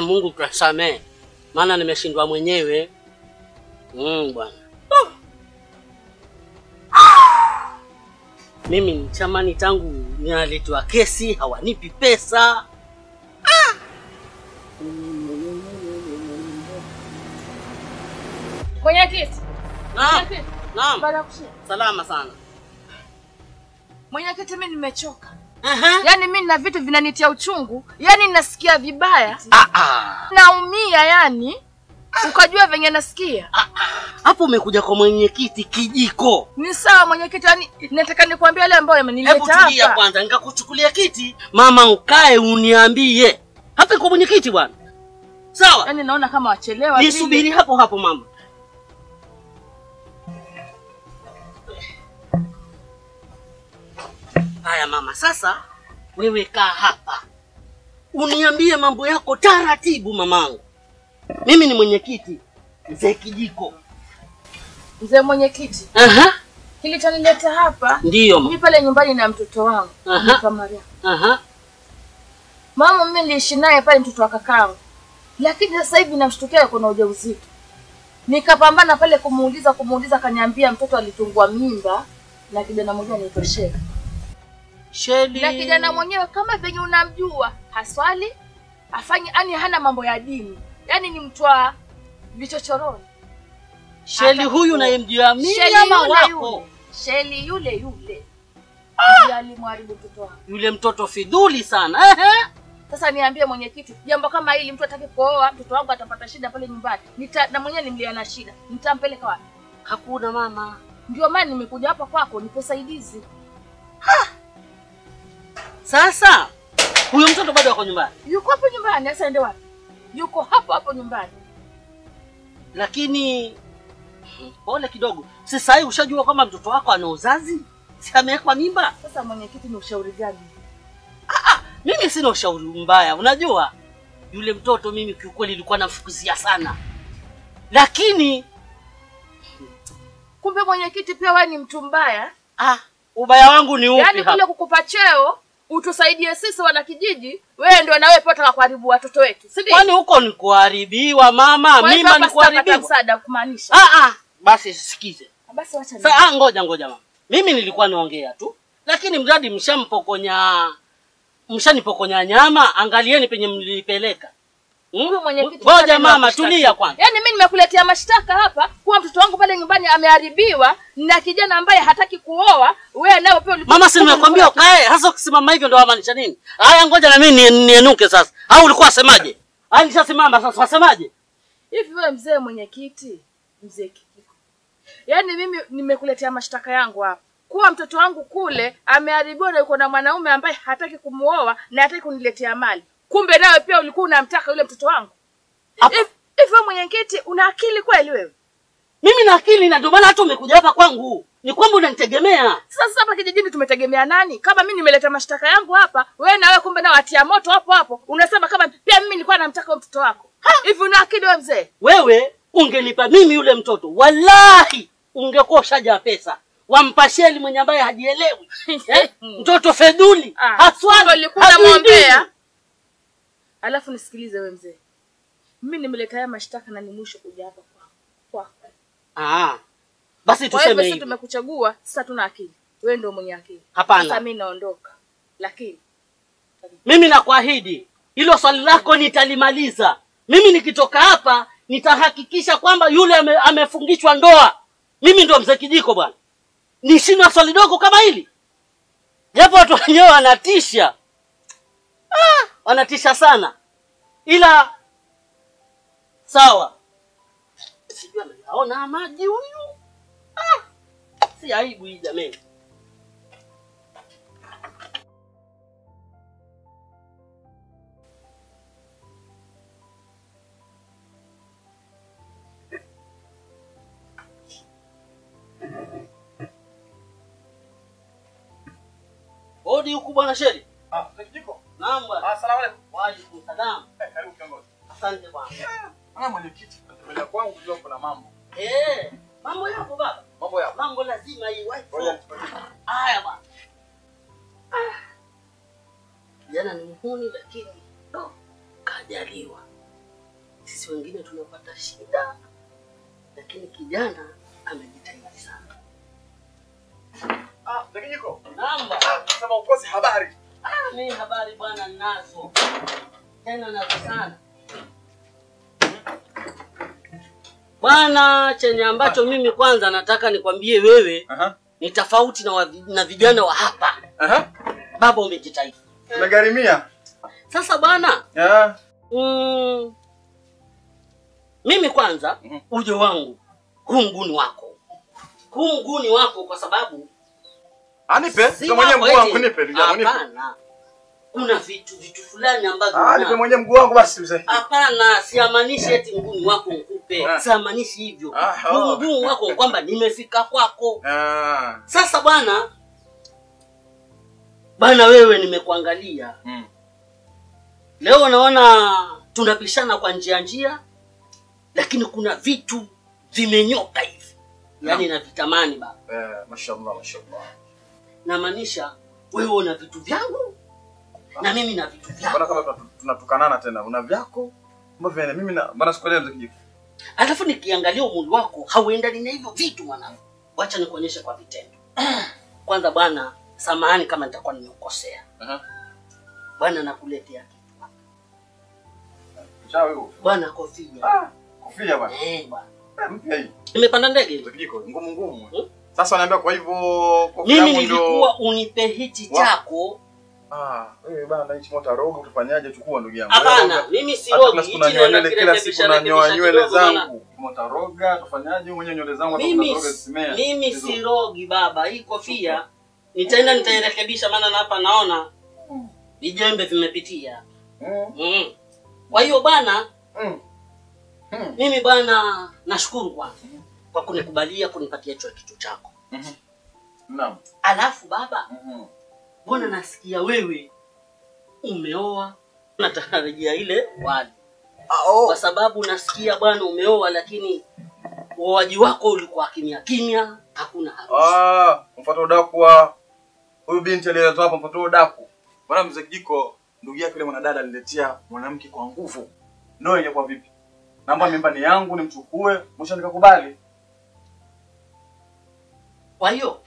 Mungu tusamehe. Maana nimeshindwa mwenyewe. Bwana. Mimi ni chamani tangu ninaletwa kesi hawanipi pesa. Mwenyekiti. Naam. Salama sana. Mwenyekiti, mimi nimechoka. Yaani mimi na vitu vinanitia uchungu. Yaani nasikia vibaya. Naumia yani. Ukajua venye nasikia. Hapo umekuja kwa mwenyekiti kijiko. Ni sawa mwenyekiti, yani nataka nikwambie yale ambayo yamenileta hapa. Hebu tulia kwanza, nikakuchukulia kiti. Mama ukae uniambie. Hapa kwa mwenyekiti bwana. Sawa? Yaani naona kama wachelewa vile. Nisubiri hapo hapo mama. Haya mama, sasa wewe kaa hapa. Uniambie mambo yako taratibu mamangu. Mimi ni mwenyekiti, mzee kijiko. Mzee mwenyekiti. Kilichonileta hapa. Ndiyo. Mimi pale nyumbani na mtoto wangu. Kwa Maria. Mama mimi niliishi naye pale mtoto wa kakangu. Lakini sasa hivi namshtukia kuna ujauzito. Nikapambana pale kumuuliza kaniambia mtoto alitungwa mimba na kijana mmoja anaitwa Sheli. Sheli. Na kijana mwenyewe kama venye unamjua, haswali, afanye ani hana mambo ya dini. Yaani ni mtu wa vichochoroni. Sheli huyu unayemjua mimi ama wako? Sheli yule. Ndiye alimharibu mtoto wangu. Yule mtoto fidhuli sana. Sasa niambie mwenyekiti, jambo kama hili mtu atake kuoa, mtoto wangu atapata shida pale nyumbani. Na mwenyewe nimlia na shida. Nitampeleka wapi? Hakuna mama. Ndio maana nimekuja hapa kwako nipe saidizi. Sasa huyo mtoto bado yuko nyumbani. Yuko hapo nyumbani, sasa ende wapi? Yuko hapo nyumbani. Lakini pole kidogo. Sasa hivi ushajua kama mtoto wako ana uzazi? Si amewekwa mimba? Sasa mwenyekiti ni ushauri gani? Mimi sina ushauri mbaya. Unajua yule mtoto mimi kiukweli nilikuwa namfukuzia sana. Lakini kumbe mwenyekiti pia wewe ni mtu mbaya. Ubaya wangu ni upi hapa? Yaani kule kukupa cheo utusaidie sisi wana kijiji, wewe ndio na wewe pia unataka kuharibu watoto wetu. Si ndio? Kwani huko ni kuharibiwa mama? Mimba ni kuharibiwa. Msaada kumaanisha. Basi sikize. Basi wacha. Sasa ngoja mama. Mimi nilikuwa naongea tu. Lakini mradi mshanipokonya nyama, angalieni penye mlipeleka. Ngoja mama, tulia kwanza. Yaani mimi nimekuletea mashtaka hapa kwa mtoto wangu pale nyumbani ameharibiwa na kijana ambaye hataki kuoa, wewe nao pia Mama si nimekwambia ukae, hasa ukisimama hivyo ndio maanisha nini? Haya ngoja na mimi nienuke sasa. Au ulikuwa wasemaje? Nishasimama sasa wasemaje? Hivi wewe mzee mwenyekiti, mzee kijiko. Yaani mimi nimekuletea mashtaka yangu hapa. Kuwa mtoto wangu kule ameharibiwa na yuko na mwanaume ambaye hataki kumuoa na hataki kuniletea mali. Kumbe nawe pia ulikuwa unamtaka yule mtoto wangu. Hivi mwenyekiti una akili kweli wewe? Mimi na akili na ndio maana hata umekuja hapa kwangu. Ni kwamba unanitegemea. Sasa hapa kijijini tumetegemea nani? Kama mimi nimeleta mashtaka yangu hapa, wewe na wewe kumbe nao atia moto hapo. Unasema kama pia mimi nilikuwa namtaka mtoto wako. Hivi una akili wewe mzee? Wewe ungenipa mimi yule mtoto, wallahi ungekuwa ushaja pesa. Wampa Sheli mwenye ambaye hajielewi. Mtoto fedhuli. Haswali ulikuwa unamwombea. Alafu nisikilize wewe mzee. Mimi nimeleta haya mashtaka na ni mwisho kuja hapa kwako. Basi tuseme hivi. Sasa tumekuchagua, sasa tuna akili. Wewe ndio mwenye akili. Hapana. Sasa mimi naondoka. Lakini mimi nakuahidi hilo swali lako nitalimaliza. Mimi nikitoka hapa nitahakikisha kwamba yule amefungishwa ndoa. Mimi ndio mzee kijiko bwana. Nishina swali dogo kama hili. Japo watu wenyewe wanatisha. Wanatisha sana. Ila sawa. Sijui ameona maji huyu. Si aibu hii jamani. Odi huku bwana Sheli. Kijiko. Naam bwana. Asalamu alaykum. Wa alaykum salaam. Karibu kiongozi. Asante bwana. Mwenyekiti, natembelea kwangu leo kuna mambo. Mambo yapo baba. Mambo yapo. Mambo lazima hii wife. Haya bwana. Jana ni muhuni lakini kajaliwa. Sisi wengine tunapata shida. Lakini kijana amejitahidi sana. Kijiko. Naam bwana. Sema ukosi habari. Mimi habari bwana ninazo. Tena nazo sana. Bwana chenye ambacho mimi kwanza nataka nikwambie wewe ni tofauti na vijana wa hapa. Baba umejitahidi. Umegharimia. Sasa bwana. Mimi kwanza uje wangu huu mguni wako. Huu mguni wako kwa sababu anipe kama mwenye mguu wangu nipe ndugu yangu nipe. Hapana. Kuna vitu fulani ambavyo nipe mwenye mguu wangu basi mzee. Hapana, siamanishi eti mguni wako nikupe. Siamanishi hivyo. Mguu wako kwamba nimefika kwako. Sasa bwana wewe nimekuangalia. Leo naona tunapishana kwa njia lakini kuna vitu vimenyoka hivi. Yaani na vitamani baba. Mashallah. Na maanisha wewe una vitu vyangu na mimi na vitu vyako. Bwana kama tunatukanana tena. Una vyako? Mbona mimi na bwana sikuelewa mzee Kijiko. Alafu nikiangalia umuri wako hauendani na hivyo vitu mwanangu. Wacha nikuonyeshe kwa vitendo. Kwanza bwana, samahani kama nitakuwa nimekosea. Bwana nakuletea kitu hapa. Chao hiyo. Bwana kofia. Kofia bwana. Bwana. Mpya hii. Nimepanda ndege Mzee Kijiko, ngumu. Sasa wanaambia kwa hivyo kofia yangu ndio. Mimi nilikuwa unipe hichi chako. Wewe bana hichi mota roga utafanyaje? Chukua ndugu yangu. Hapana, mimi si rogi. Hichi ndio kila siku nanyoa nywele zangu. Mota roga utafanyaje? Mwenye nywele zangu ataroga zisimea. Mimi si rogi baba. Hii kofia nitairekebisha maana hapa naona vijembe vimepitia. Kwa hiyo bana mimi bana nashukuru kwanza kwa kunikubalia kunipatia hicho kitu chako. Naam. Alafu baba mbona nasikia wewe umeoa? Natarajia ile wali. Kwa sababu nasikia bwana umeoa lakini uoaji wako ulikuwa kimya, hakuna harusi. Mfuata udaku wa huyu binti aliyeletwa hapa, mfuata udaku. Bwana mzee Kijiko, ndugu yake yule mwanadada aliletea mwanamke kwa nguvu. Ndio yenye kwa vipi? Namba mimba ni yangu nimchukue, mwisho nikakubali. Kwa hiyo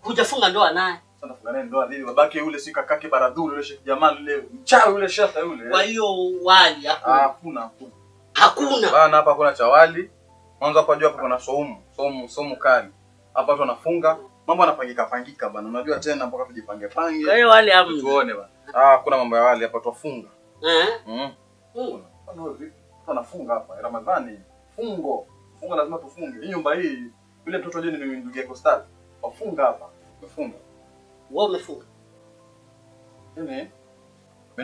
hujafunga ndoa naye. Sasa funga naye ndoa lini? Babake yule si kakake Baradhuli yule Sheikh Jamal yule mchawi yule shata yule. Kwa hiyo wali hakuna. Hakuna. Bana hapa kuna cha wali. Mwanzo hapa jua hapa kuna somu kali. Hapa watu wanafunga, mambo yanapangika bana. Unajua tena mpaka tujipange. Kwa hiyo wali hamna. Tuone bana. Kuna mambo ya wali hapa tufunga. Tunafunga hapa Ramadhani. Funga lazima tufunge. Hii nyumba hii yule mtoto jeni ni ndugu yako Star. Wafunga hapa. Wafunga. Wewe umefunga? Mimi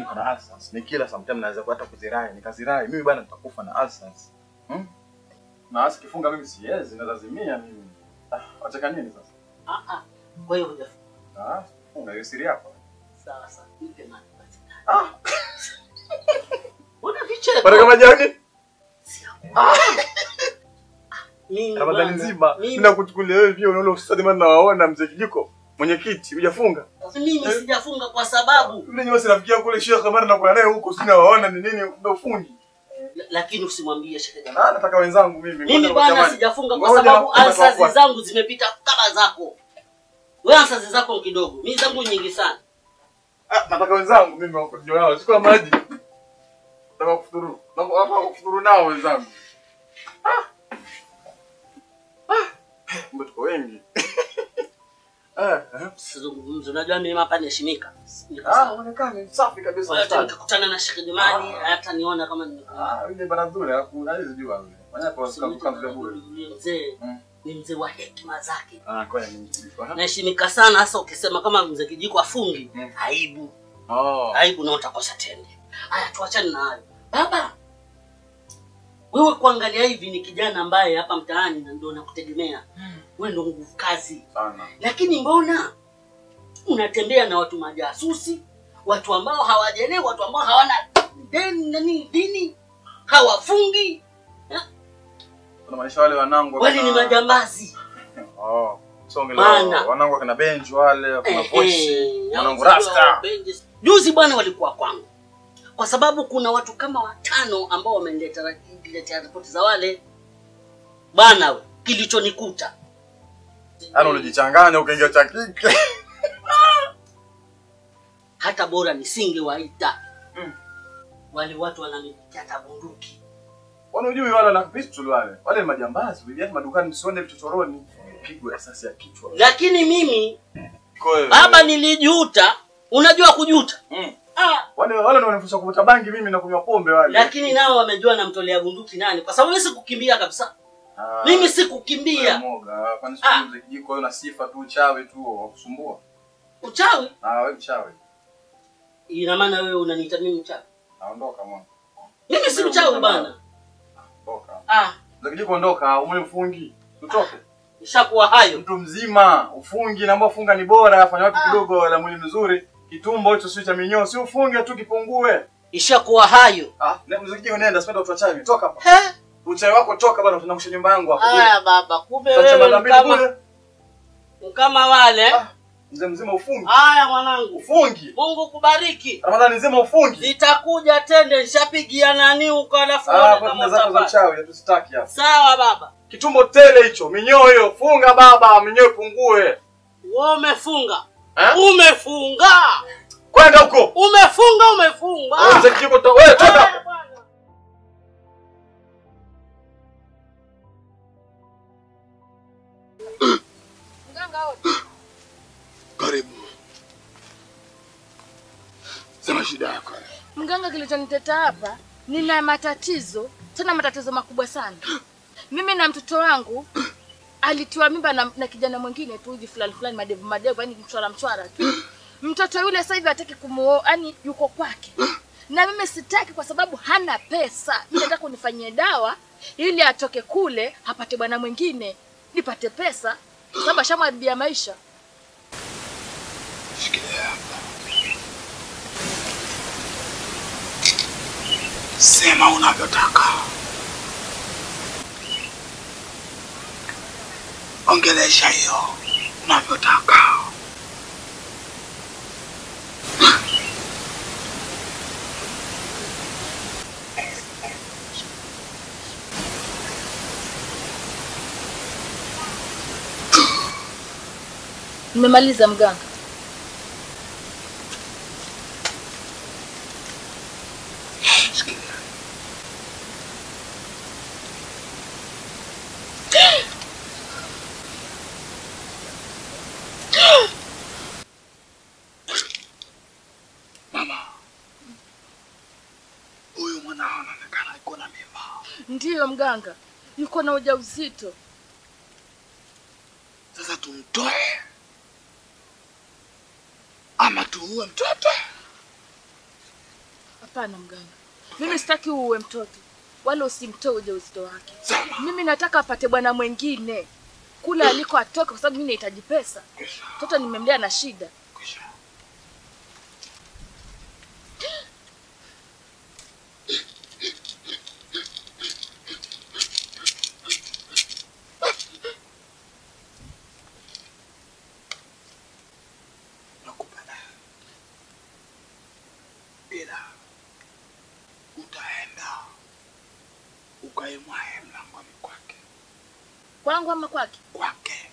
kuna ulcers. Nikila sometimes naweza hata kuzirai, nikazirai. Mimi bwana nitakufa na ulcers. Na asikifunga mimi siwezi, nazimia mimi. Wataka nini sasa? Kwa hiyo hujafunga. Funga hiyo siri yako. Sawa. Nipe maji basi. Una vicheko. Para kama jani? Mimi Ramadhani nzima bila kuchukulia wewe pia unaona usitadi maana nawaona mzee Kijiko. Mwenyekiti, hujafunga? Mimi sijafunga kwa sababu yule nyosi nafikia kule Sheikh Kamara na kuna naye huko sina waona ni nini ndio ufungi. Lakini usimwambie Sheikh Kamara. Nataka wenzangu mimi. Mimi bwana sijafunga kwa sababu alsazi zangu zimepita kama zako. Wewe alsazi zako kidogo. Mimi zangu nyingi sana. Nataka wenzangu mimi ndio nao. Chukua maji. Nataka kufuturu. Nataka kufuturu nao wenzangu. Mbona tuko wengi? Sizungumzo. Unajua mimi hapa naheshimika. Unaonekana safi kabisa. Hata nikikutana na Sheikh Jumani hata niona kama yule Baradhuli hakuna hizo jua yule. Wanyapo wasikavuka bure. Mzee ni mzee wa hekima zake. Kwa nini? Naheshimika sana hasa ukisema kama mzee Kijiko afungi. Aibu. Aibu na utakosa tende. Haya tuachane na hayo. Baba. Wewe kuangalia hivi ni kijana ambaye hapa mtaani na ndio nakutegemea. Wewe ndio nguvu kazi sana. Lakini mbona unatembea na watu majasusi, watu ambao hawajaelewa, watu ambao hawana dini, hawafungi? Kuna maisha wale wanangu wale ni majambazi. Wanangu kana bench wale, kuna voice, wanangu rasta. Juzi bwana walikuwa kwangu. Kwa sababu kuna watu kama 5 ambao wameniletea ripoti za wale. Bwana we, kilichonikuta. Unajichanganya ukaingia cha kike. Hata bora nisingewaita. Wale watu wananipitia bunduki. Wanajui wale na pistol wale. Wale majambazi, wale madukani msione vichochoroni, pigwa risasi ya kichwa. Lakini mimi baba nilijuta. Unajua kujuta? Wale ndio wanafundisha kuvuta bangi, mimi na kunywa pombe wale. Lakini nao wamejua namtolea bunduki nani, kwa sababu mimi sikukimbia kabisa. Mimi sikukimbia. Moga, kwani siku kijiko wewe na sifa tu uchawi tu wakusumbua. Uchawi? Wewe mchawi. Ina maana wewe unaniita mimi mchawi? Naondoka mwana. Mimi si mchawi bana. Ondoka. Ndio kijiko ondoka, umwe mfungi. Tutoke. Ishakuwa hayo. Mtu mzima, ufungi naomba ufunga ni bora, afanya watu kidogo la mwili mzuri. Kitumbo hicho sio cha minyoo, si ufunge tu kipungue. Ishakuwa hayo. Na mziki unaenda spenda watu wachawi, toka hapa. Uchawi wako toka bana, tunakusha nyumba yangu hapo. Haya baba, kumbe wewe kama wale. Mzee mzima ufungi. Haya mwanangu. Ufungi. Mungu kubariki. Ramadhani nzima ufungi. Nitakuja tende, nishapigia nani huko alafu kama zako za uchawi tusitaki hapa. Sawa baba. Kitumbo tele hicho, minyoo hiyo, funga baba, minyoo ipungue. Wewe umefunga. Umefunga. Kwenda huko. Umefunga. Mzee kijiko wewe toka. Karibu. Sema shida yako. Mganga, kilichoniteta hapa, nina matatizo, tena matatizo makubwa sana. Mimi na mtoto wangu alitiwa mimba na kijana mwingine tu hivi fulani madevu, yani mchwara tu. Mtoto yule sasa hivi hataki kumuoa, yani yuko kwake. Na mimi sitaki kwa sababu hana pesa. Mimi nataka unifanyie dawa ili atoke kule apate bwana mwingine, nipate pesa kwa sababu ashamharibia maisha. Shikilia hapa. Sema unavyotaka. Ongelesha hiyo unavyotaka. Nimemaliza mganga. Mama, huyu mwanao anaonekana yuko na mimba. Ndiyo mganga, yuko na ujauzito. Sasa tumtoe ama tuue mtoto? Hapana mganga, mimi sitaki uue mtoto, wala usimtoe ujauzito wake. Mimi nataka apate bwana mwingine kule aliko atoke, kwa sababu mimi nahitaji pesa. Mtoto nimemlea na shida. Ukaimwae mlangoni kwake. Kwangu ama kwake? Kwake.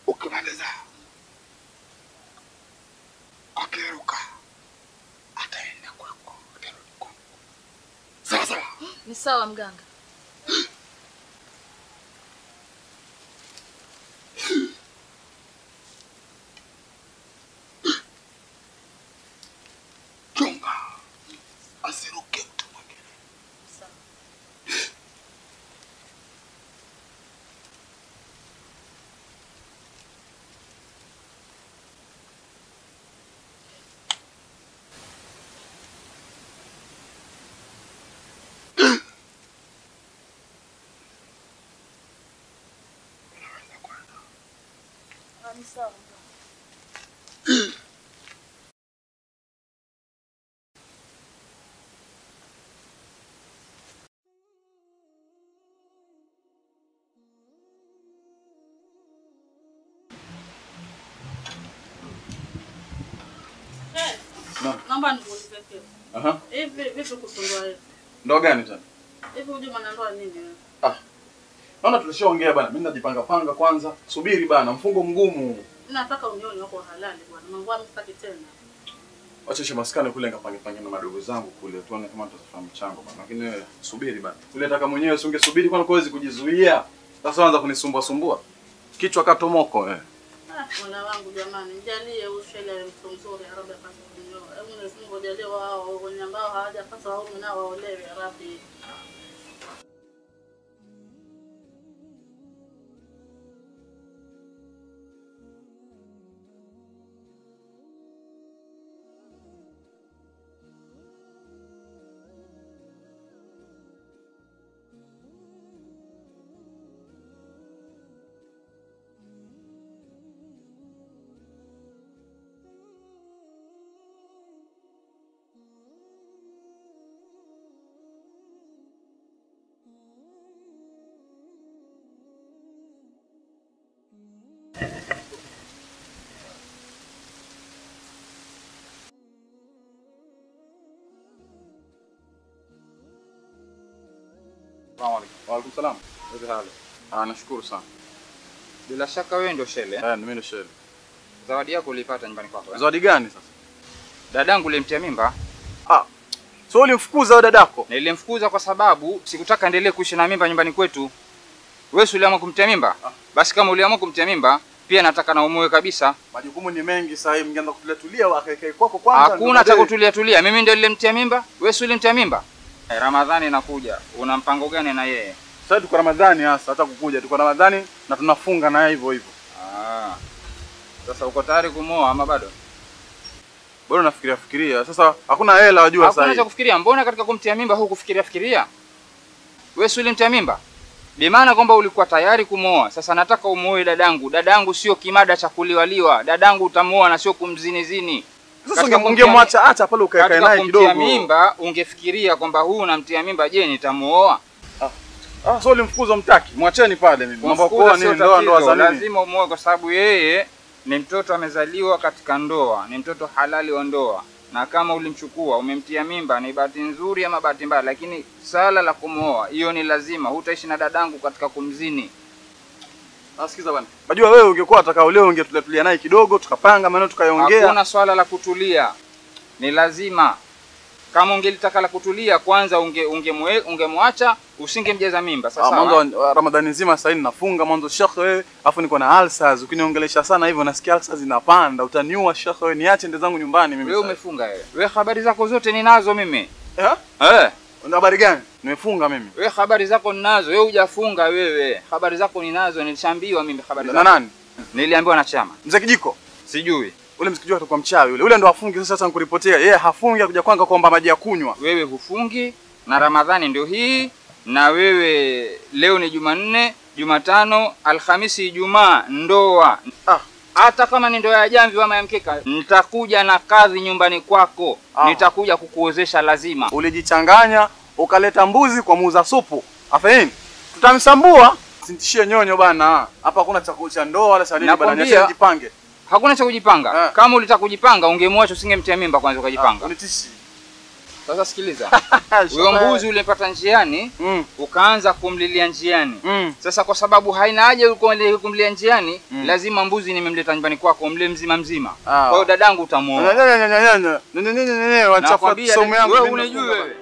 Ukimaliza akiruka ataenda kwako, atarudi kwako. Sawa sawa. Ni sawa mganga. Chunga asiruke mtu mwingine. Sawa. Ni sawa mganga. Naomba nikuulize kitu. Hivi vipi kusumbua hivi? Ndoa gani tena? Hivi uje mwanandoa nini wewe? Naona tulishaongea bana. Mimi najipanga panga kwanza. Subiri bana, mfungo mgumu. Nataka unione wako halali bwana. Mambo yangu sitaki tena. Wacha maskani kule ngapange na madogo zangu kule tuone kama tutafahamu mchango bana. Lakini wewe subiri bana. Kule nataka mwenyewe usingesubiri kwani huwezi kujizuia. Sasa anza kunisumbua. Kichwa katomoko . Mola wangu jamani, mjalie ushele mtu mzuri ya Rabbi apate kunioa. Mwenyezi Mungu ajalie wao wenye ambao hawajapata waume nao waolewe ya Rabbi. Wa alaikum salam. Vipi hali? Nashukuru sana. Bila shaka wewe ndio Shele. Mimi ndio Shele. Zawadi yako ulipata nyumbani kwako. Zawadi gani sasa? Dadangu ulimtia mimba. So ulimfukuza wewe dadako? Nilimfukuza kwa sababu sikutaka endelee kuishi na mimba nyumbani kwetu. Wewe uliamua kumtia mimba? Basi kama uliamua kumtia mimba, pia nataka na umuoe kabisa. Majukumu ni mengi sasa hivi, mngeanza kutulia wakaekae kwako kwanza. Hakuna cha kutulia. Mimi ndio nilimtia mimba, wewe ulimtia mimba. Ramadhani inakuja. Una mpango gani na yeye? Sasa tuko Ramadhani hasa, hata kukuja tuko Ramadhani na tunafunga naye hivyo hivyo. Sasa uko tayari kumuoa ama bado? Bado nafikiria. Sasa hakuna hela wajua sasa. Hakuna cha kufikiria. Mbona katika kumtia mimba hukufikiria? Wewe ulimtia mimba? Bi maana kwamba ulikuwa tayari kumuoa. Sasa nataka umuoe dadangu. Dadangu sio kimada cha kuliwaliwa. Dadangu utamuoa na sio kumzini. Sasa ungemwacha acha pale ukaekae naye kidogo. Katika mimba ungefikiria kwamba huu unamtia mimba, je, nitamuoa? So ulimfukuza mtaki. Mwacheni pale mimi. Mambo kwa nini ndoa za nini? Lazima umuoe kwa sababu yeye ni mtoto amezaliwa katika ndoa, ni mtoto halali wa ndoa. Na kama ulimchukua, umemtia mimba, ni bahati nzuri ama bahati mbaya, lakini sala la kumuoa hiyo ni lazima. Hutaishi na dadangu katika kumzini. Nasikiza bwana. Unajua wewe ungekuwa unataka leo ungetulia naye kidogo, tukapanga maneno tukayaongea. Hakuna swala la kutulia. Ni lazima. Kama ungelitaka la kutulia kwanza ungemwacha, usingemjaza mimba. Sasa mwanzo Ramadhani nzima sasa ninafunga mwanzo shekhe wewe, afu niko na ulcers. Ukiniongelesha sana hivyo nasikia ulcers zinapanda. Utaniua shekhe wewe, niache ende zangu nyumbani mimi. Wewe umefunga wewe. Wewe habari zako zote ninazo mimi. Una habari gani? Nimefunga mimi. Wewe habari zako ninazo, wewe hujafunga wewe. Habari zako ninazo, nilishaambiwa mimi habari zako. Na nani? Niliambiwa na chama. Mzee Kijiko? Sijui. Ule msikijua atakuwa mchawi yule. Ule ndo afungi sasa nikuripotea. Yeye hafungi akuja kwanga kuomba maji ya kunywa. Wewe hufungi na Ramadhani ndio hii na wewe leo ni Jumanne, Jumatano, Alhamisi, Ijumaa ndoa. Hata kama ni ndoa ya jamvi ama ya mkeka, nitakuja na kadhi nyumbani kwako. Nitakuja kukuozesha lazima. Ulijichanganya ukaleta mbuzi kwa muuza supu. Afaini? Tutamsambua. Sintishie nyonyo bana. Hapa hakuna chakula cha ndoa wala cha nini bana. Niache jipange. Hakuna cha kujipanga. Kama ulitaka kujipanga ungemwacha usingemtia mimba kwanza ukajipanga. Unitishi. Sasa sikiliza. Huyo mbuzi ulipata njiani, ukaanza kumlilia njiani. Sasa kwa sababu haina haja uko kumlilia njiani, lazima mbuzi nimemleta nyumbani kwako umle mzima. Kwa hiyo dadangu utamuoa. Wanachafua somo yangu. Wewe unajua wewe.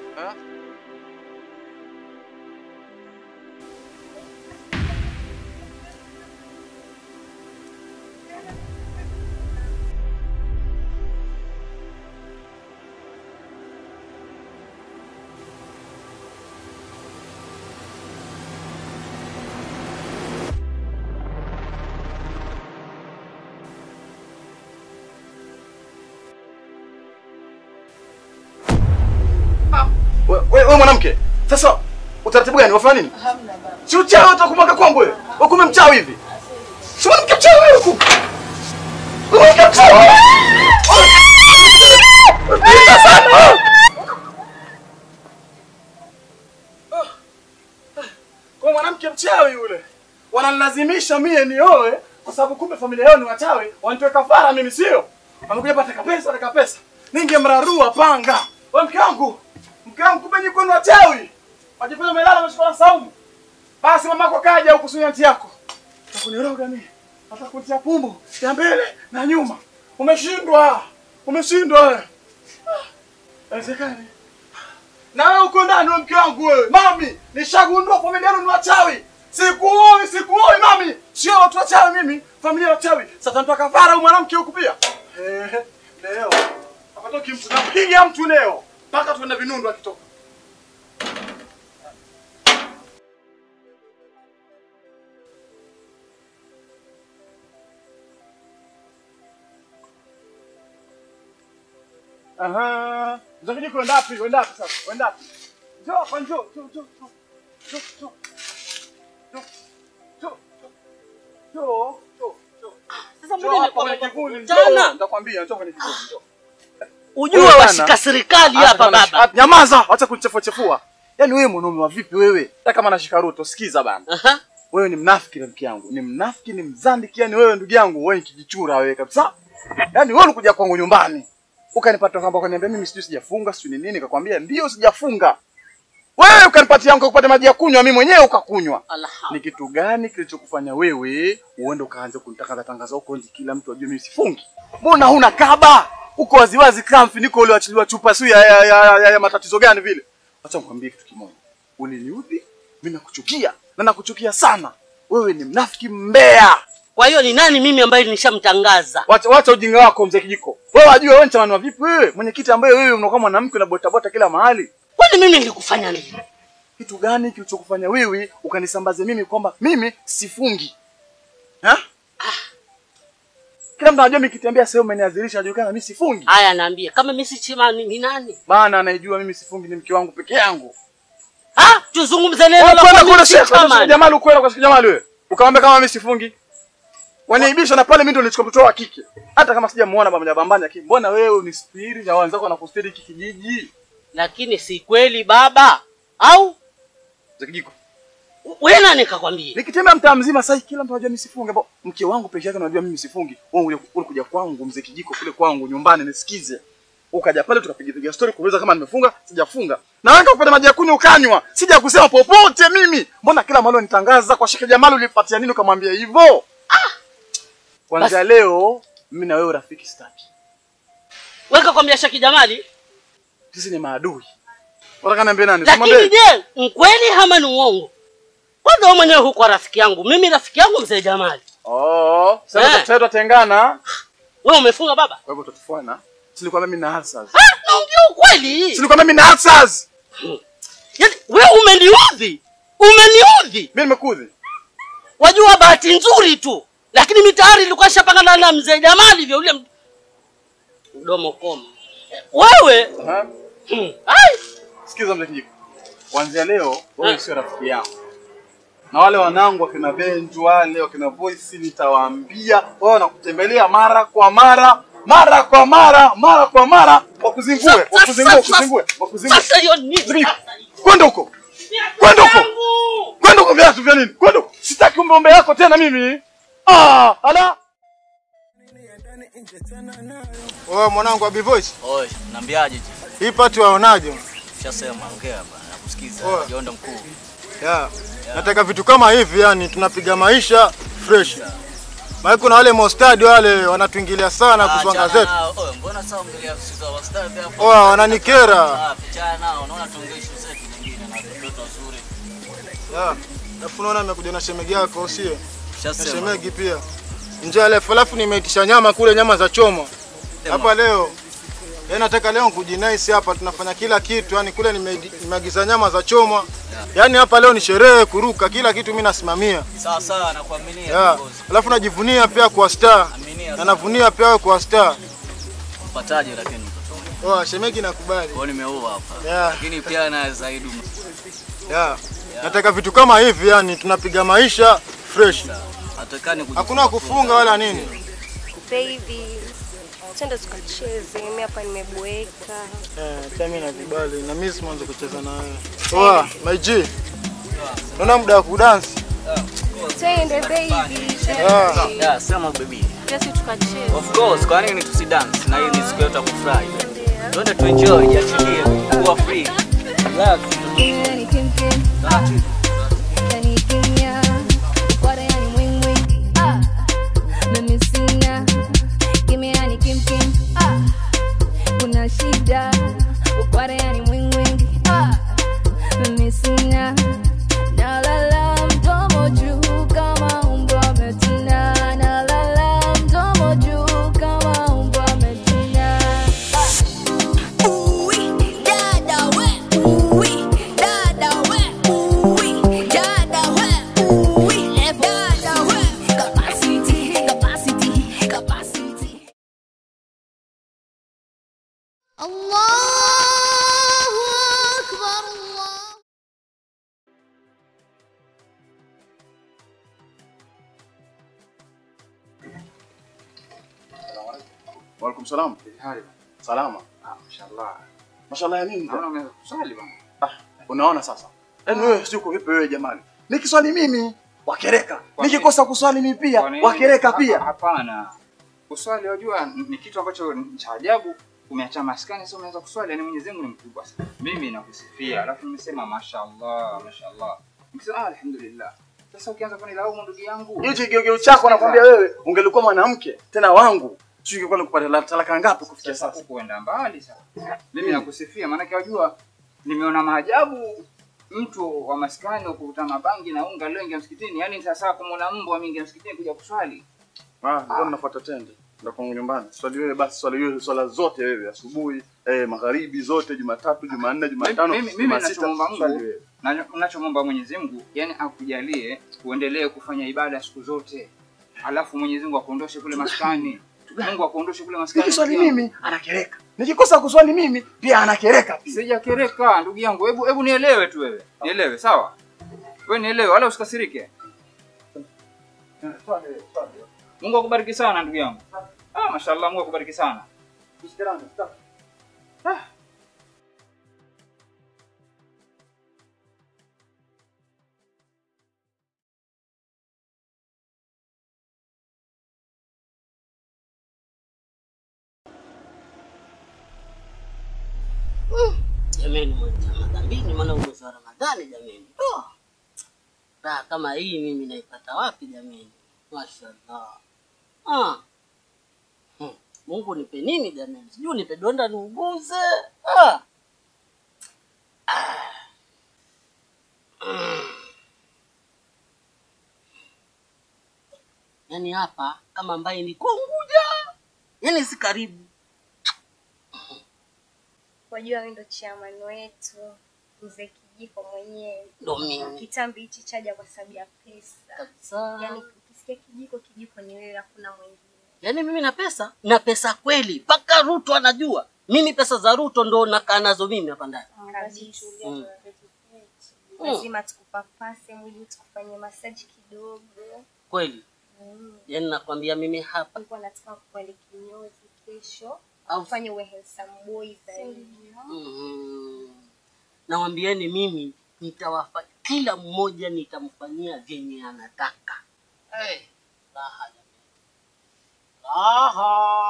Wewe mwanamke, sasa utaratibu gani? Wafanya nini? Hamna baba. Si uchawi utakumwaga kwangu wewe. Wakume mchawi hivi. Si mwanamke mchawi wewe huku. Mwanamke mchawi. Kwa mwanamke mchawi yule. Wanalazimisha mie nioe kwa sababu kumbe familia yao ni wachawi. Wanitoe kafara mimi sio. Wamekuja pata pesa. Ningemrarua panga. Wewe mke wangu. Mke wangu kumbe nyiko ni wachawi. Wajifanya umelala umeshikana saumu. Basi mamako kaja huku sunyati yako. Utakuniroga mimi. Atakutia pumbu ya mbele na nyuma. Umeshindwa. Haiwezekani. Na wewe uko ndani mke wangu wewe. Mami, nishagundua familia yenu ni wachawi. Sikuoi mami. Sio watu wachawi mimi, familia wachawi. Sasa nitoa kafara huyu mwanamke huku pia. Leo. Hapatoki mtu napiga mtu leo. Mpaka tuende Vinundu akitoka. Aha. Ndio kijiko kwenda wapi? Kwenda wapi sasa? Kwenda wapi? Njoo, kwa njoo. Sasa mbona kwenye kivuli? Nitakwambia, njoo kwenye kivuli. Ujua washika serikali hapa baba. Nyamaza, acha kunichefua. Yaani wewe mwanaume wa vipi wewe? Hata kama nashika Ruto, sikiza bana. Wewe ni mnafiki rafiki yangu. Ni mnafiki, ni mzandiki, yani wewe ndugu yangu, wewe ni kijichura wewe kabisa. Yaani wewe ulikuja kwangu nyumbani. Ukanipata kwamba ukaniambia mimi sijui sijafunga, sijui nini, nikakwambia ndio sijafunga. Wewe ukanipatia yangu kupata maji ya kunywa, mimi mwenyewe ukakunywa. Ni kitu gani kilichokufanya wewe uende ukaanza kunitangaza tangaza huko nje kila mtu ajue mimi sifungi? Mbona huna kaba? Uko waziwazi kama mfiniko ule wachiliwa chupa sio ya matatizo gani vile? Acha nikwambie kitu kimoja. Uniniudhi, mimi nakuchukia. Na nakuchukia sana. Wewe ni mnafiki mbea. Kwa hiyo ni nani mimi ambaye nishamtangaza? Wacha ujinga wako mzee kijiko. Wewe wajua wewe mtamani wa vipi wewe? Mwenyekiti ambaye wewe unakuwa mwanamke na bota kila mahali. Kwani mimi nilikufanya nini? Kitu gani kilichokufanya wewe ukanisambaze mimi kwamba mimi sifungi? Ha? Kila mtu anajua mimi kitembea sehemu umeniadhirisha ajulikana mimi sifungi. Haya naambia kama mimi si Chimani ni nani? Maana anaijua mimi sifungi ni mke wangu peke yangu. Tuzungumze neno la kwa Sheikh Jamal ukwenda kwa Sheikh Jamal wewe. Ukamwambia kama mimi sifungi. Waniibisha na pale mimi ndo nilichukua mtoto wa kike. Hata kama sijamuona baba bambani lakini mbona wewe unisipiri na wenzako wanakustiri kijiji? Lakini si kweli baba. Au? Zakijiko. Wewe nani nikakwambia? Nikitembea mtaa mzima sasa kila mtu anajua mimi sifungi. Mke wangu peke yake anajua mimi sifungi. Wewe ulikuja kwangu mzee kijiko kule kwangu nyumbani nisikize. Ukaja pale tukapiga story kuuliza kama nimefunga, sijafunga. Na wewe ukapata maji ya kunywa ukanywa. Sija kusema popote mimi. Mbona kila mahali unitangaza kwa Sheikh Jamal ulipatia nini ukamwambia hivyo? Kwanza leo mimi na wewe rafiki sitaki. Wewe kakwambia Sheikh Jamali? Sisi ni maadui. Unataka niambie nani? Lakini je, mkweli ama ni uongo? Kwanza wewe mwenyewe huko rafiki yangu. Mimi rafiki yangu mzee Jamali. Sasa tutatengana. Wewe umefunga baba? Kwa hivyo tutafuana. Silikwambia mimi na ulcers. Naongea ukweli. Silikwambia mimi na ulcers. Yaani wewe umeniudhi. Umeniudhi. Mimi nimekuudhi. Wajua bahati nzuri tu. Lakini mitayari ilikuwa shapangana na mzee Jamali hivyo yule mdomo koma. Wewe? Sikiza mzee kijiko. Kuanzia leo wewe sio rafiki yangu. Na wale wanangu wakina Benju wale wakina Voice nitawaambia wao nakutembelea mara kwa mara wakuzingue. Sasa hiyo nini? Kwenda huko. Viatu vya nini? Kwenda huko. Sitaki ombe yako tena mimi. Ala. Wewe mwanangu Abi Voice. Oi, naambiaje je? Hii pati waonaje? Ushasema ongea bana, nakusikiza. Jonda mkuu. Nataka vitu kama hivi yani tunapiga maisha fresh. Maana kuna wale mostadi wale wanatuingilia sana kuswanga zetu. Mbona sasa ongelea sisi wa stadi hapo? Wananikera. Picha nao unaona tuongee issue zetu nyingine na watoto wazuri. Alafu unaona amekuja na shemegi yako sio? Na shemegi pia. Njia ile alafu nimeitisha nyama kule, nyama za choma. Hapa leo. Nataka leo kujinaisi hapa tunafanya kila kitu, yani kule nimeagiza nyama za choma. Yani hapa leo ni sherehe kuruka, kila kitu mimi nasimamia. Sawa nakuaminia. Alafu najivunia pia kwa star. Na navunia pia kwa star. Upataje lakini mtoto? Shemegi nakubali. Nimeoa hapa. Lakini pia na zaidi. Nataka vitu kama hivi yani tunapiga maisha fresh. Hakuna kufunga wala nini. Baby, twende tukacheze. Mimi hapa nimeboeka. Mimi na vibali na mimi simanzo kucheza na wewe. My G. Naona muda wa kudance. Twende baby. Sema baby. Twende tukacheze. Of course, kwa nini tusidance? Na hii ni siku yetu ya kufurahi. Twende tu enjoy, jiachilie, kuwa free. Relax. Shida ukware yani mwingi mimi sina na la mdomo Allahu Akbar Allah. Waalaikum salam. Salama. Mashallah. Mashallah ya nini? Naona umeswali bwana. Unaona sasa? Yaani wewe sio vipi wewe jamani? Nikiswali mimi wakereka. Nikikosa kuswali mimi pia wakereka pia. Hapana. Kuswali unajua ni kitu ambacho cha ajabu. Umeacha maskani sio umeanza kuswali, yani Mwenyezi Mungu ni mkubwa sana. Mimi nakusifia, alafu nimesema mashallah, mashallah. Nikisema alhamdulillah. Sasa ukianza kunilaumu ndugu yangu. Hicho kigeugeu chako nakwambia wewe ungelikuwa mwanamke tena wangu. Sio ungekuwa nikupata talaka ngapi kufikia sasa? Kuenda mbali sana. Mimi nakusifia maana unajua nimeona maajabu mtu wa maskani ukuta mabangi na unga leo ingia msikitini. Yaani sasa kumuona mbwa mingi msikitini kuja kuswali. Ndio nafuata tende. Ndio kwa nyumbani. Swali wewe basi swali wewe swala zote wewe asubuhi, magharibi zote, Jumatatu, Jumanne, Jumatano, mimi nachoomba Mungu na ninachomomba Mwenyezi Mungu yani akujalie uendelee kufanya ibada siku zote. Alafu Mwenyezi Mungu akuondoshe kule maskani. Mungu akuondoshe kule maskani. Nikiswali mimi anakereka. Nikikosa kuswali mimi pia anakereka pia. Sijakereka ndugu yangu. Hebu nielewe tu wewe. Nielewe sawa? Wewe nielewe wala usikasirike. Mungu akubariki sana ndugu yangu. Mashallah Mungu akubariki sana. Jamani mwezi wa madhambini maana mwezi wa Ramadhani jamani. Raha kama hii mimi naipata wapi jamani? Mashallah. Mungu nipe nini jamani? Sijui nipe donda niuguze. Yaani hapa kama ambaye ni Unguja. Yaani si karibu. Wajua wewe ndo chairman wetu, mzee Kijiko mwenyewe. Ndo mimi. Kitambi hichi chaja kwa sababu ya pesa. Kabisa. Yaani ukisikia Kijiko ni wewe, hakuna mwingine. Yaani mimi na pesa? Na pesa kweli. Paka Ruto anajua. Mimi pesa za Ruto ndo nakaa nazo mimi hapa ndani. Kabisa. Lazima tukupapase mwili, tukufanye massage kidogo. Kweli? Yaani nakwambia mimi hapa. Nilikuwa nataka kukwenda kinyozi kesho. Ufanye uwe handsome boy zaidi. Nawambieni mimi nitawafanya kila mmoja nitamfanyia vyenye anataka. Raha jamani. Raha.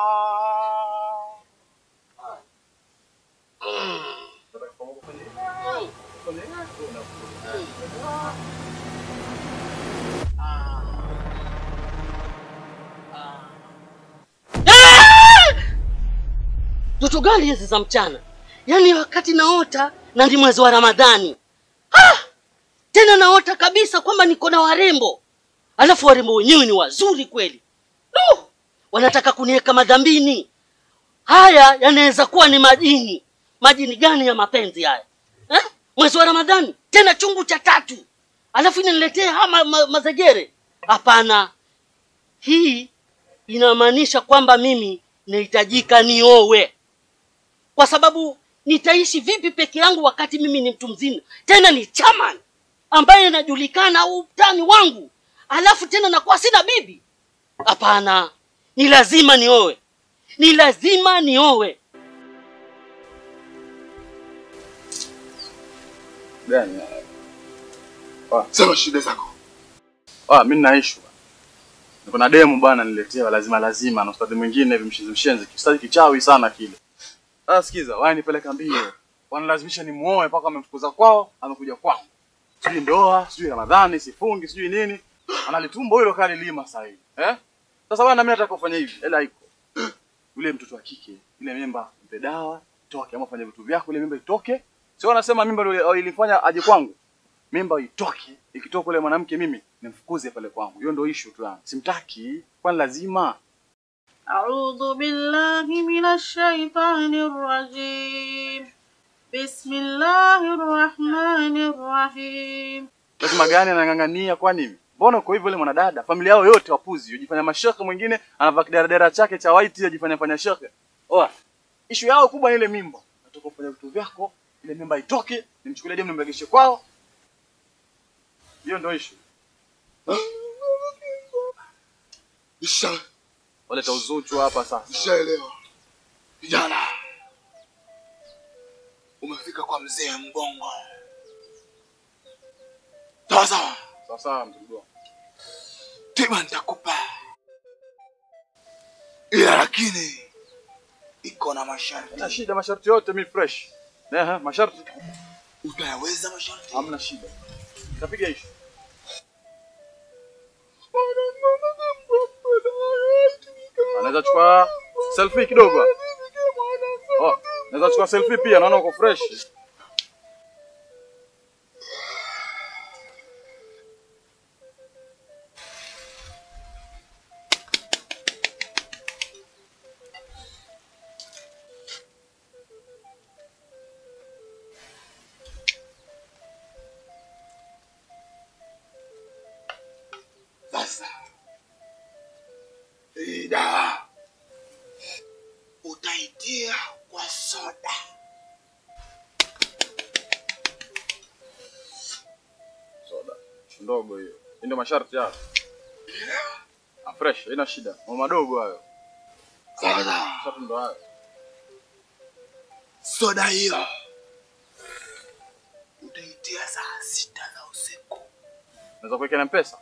Ndoto gani hizi za mchana? Yaani wakati naota na ndi mwezi wa Ramadhani. Tena naota kabisa kwamba niko na warembo. Alafu warembo wenyewe ni wazuri kweli. Wanataka kuniweka madhambini. Haya yanaweza kuwa ni majini. Majini gani ya mapenzi haya? Mwezi wa Ramadhani tena chungu cha 3. Alafu inaniletea mazegere. Hapana. Hii inamaanisha kwamba mimi nahitajika niowe. Kwa sababu nitaishi vipi peke yangu wakati mimi ni mtu mzima? Tena ni chairman ambaye anajulikana au utani wangu. Alafu tena nakuwa sina bibi. Hapana. Ni lazima niowe. Ni lazima niowe. Gani? Sema shida zako. Mimi naishi. Niko na demo bwana niletea lazima na ustadi mwingine hivi mshenzi kistadi kichawi sana kile. Sikiza, wao nipeleka mbio. Wanalazimisha nimuoe mpaka amemfukuza kwao, amekuja kwangu. Sijui ndoa, sijui Ramadhani, sifungi, sijui nini. Analitumbo hilo kali lima sasa hivi. Sasa bwana mimi nataka kufanya hivi. Hela iko. Yule mtoto wa kike, ile mimba mpe dawa, toke ama fanya vitu vyako ile mimba itoke. Sio wanasema mimba ilifanya aje kwangu. Mimba itoke. Ikitoka yule mwanamke mimi nimfukuze pale kwangu. Hiyo ndio issue tu yangu. Simtaki, kwani lazima. A'udhu billahi minash shaitanir rajim. Bismillahir rahmanir rahim. Lazima gani anang'ang'ania kwa nini? Mbona uko hivyo yule mwanadada? Familia yao yote wapuzi. Ujifanya mashaka mwingine anavaa kidaradara chake cha white ajifanya shaka. Issue yao kubwa ni ile mimba. Nataka kufanya vitu vyako, ile mimba itoke, nimchukulie demu nimregeshe kwao. Hiyo ndio issue. Waleta uzuchu hapa sasa. Nishaelewa. Kijana. Umefika kwa mzee Mgongo. Sawa. Sasa mdogo. Tiba nitakupa. Ila lakini iko na masharti. Na shida masharti yote mimi fresh. Masharti. Utayaweza masharti? Hamna shida. Tapiga issue. Anaweza chukua selfie kidogo. Oh, naweza chukua selfie pia, naona uko fresh. Sasa. Ida. Utaitia kwa soda. Soda. Ndogo hiyo. Ndio masharti yao. Fresh, haina shida. Mambo madogo hayo. Soda. Sasa ndo hayo. Soda hiyo. Utaitia saa 6 za usiku. Naweza kuwekea na M-Pesa?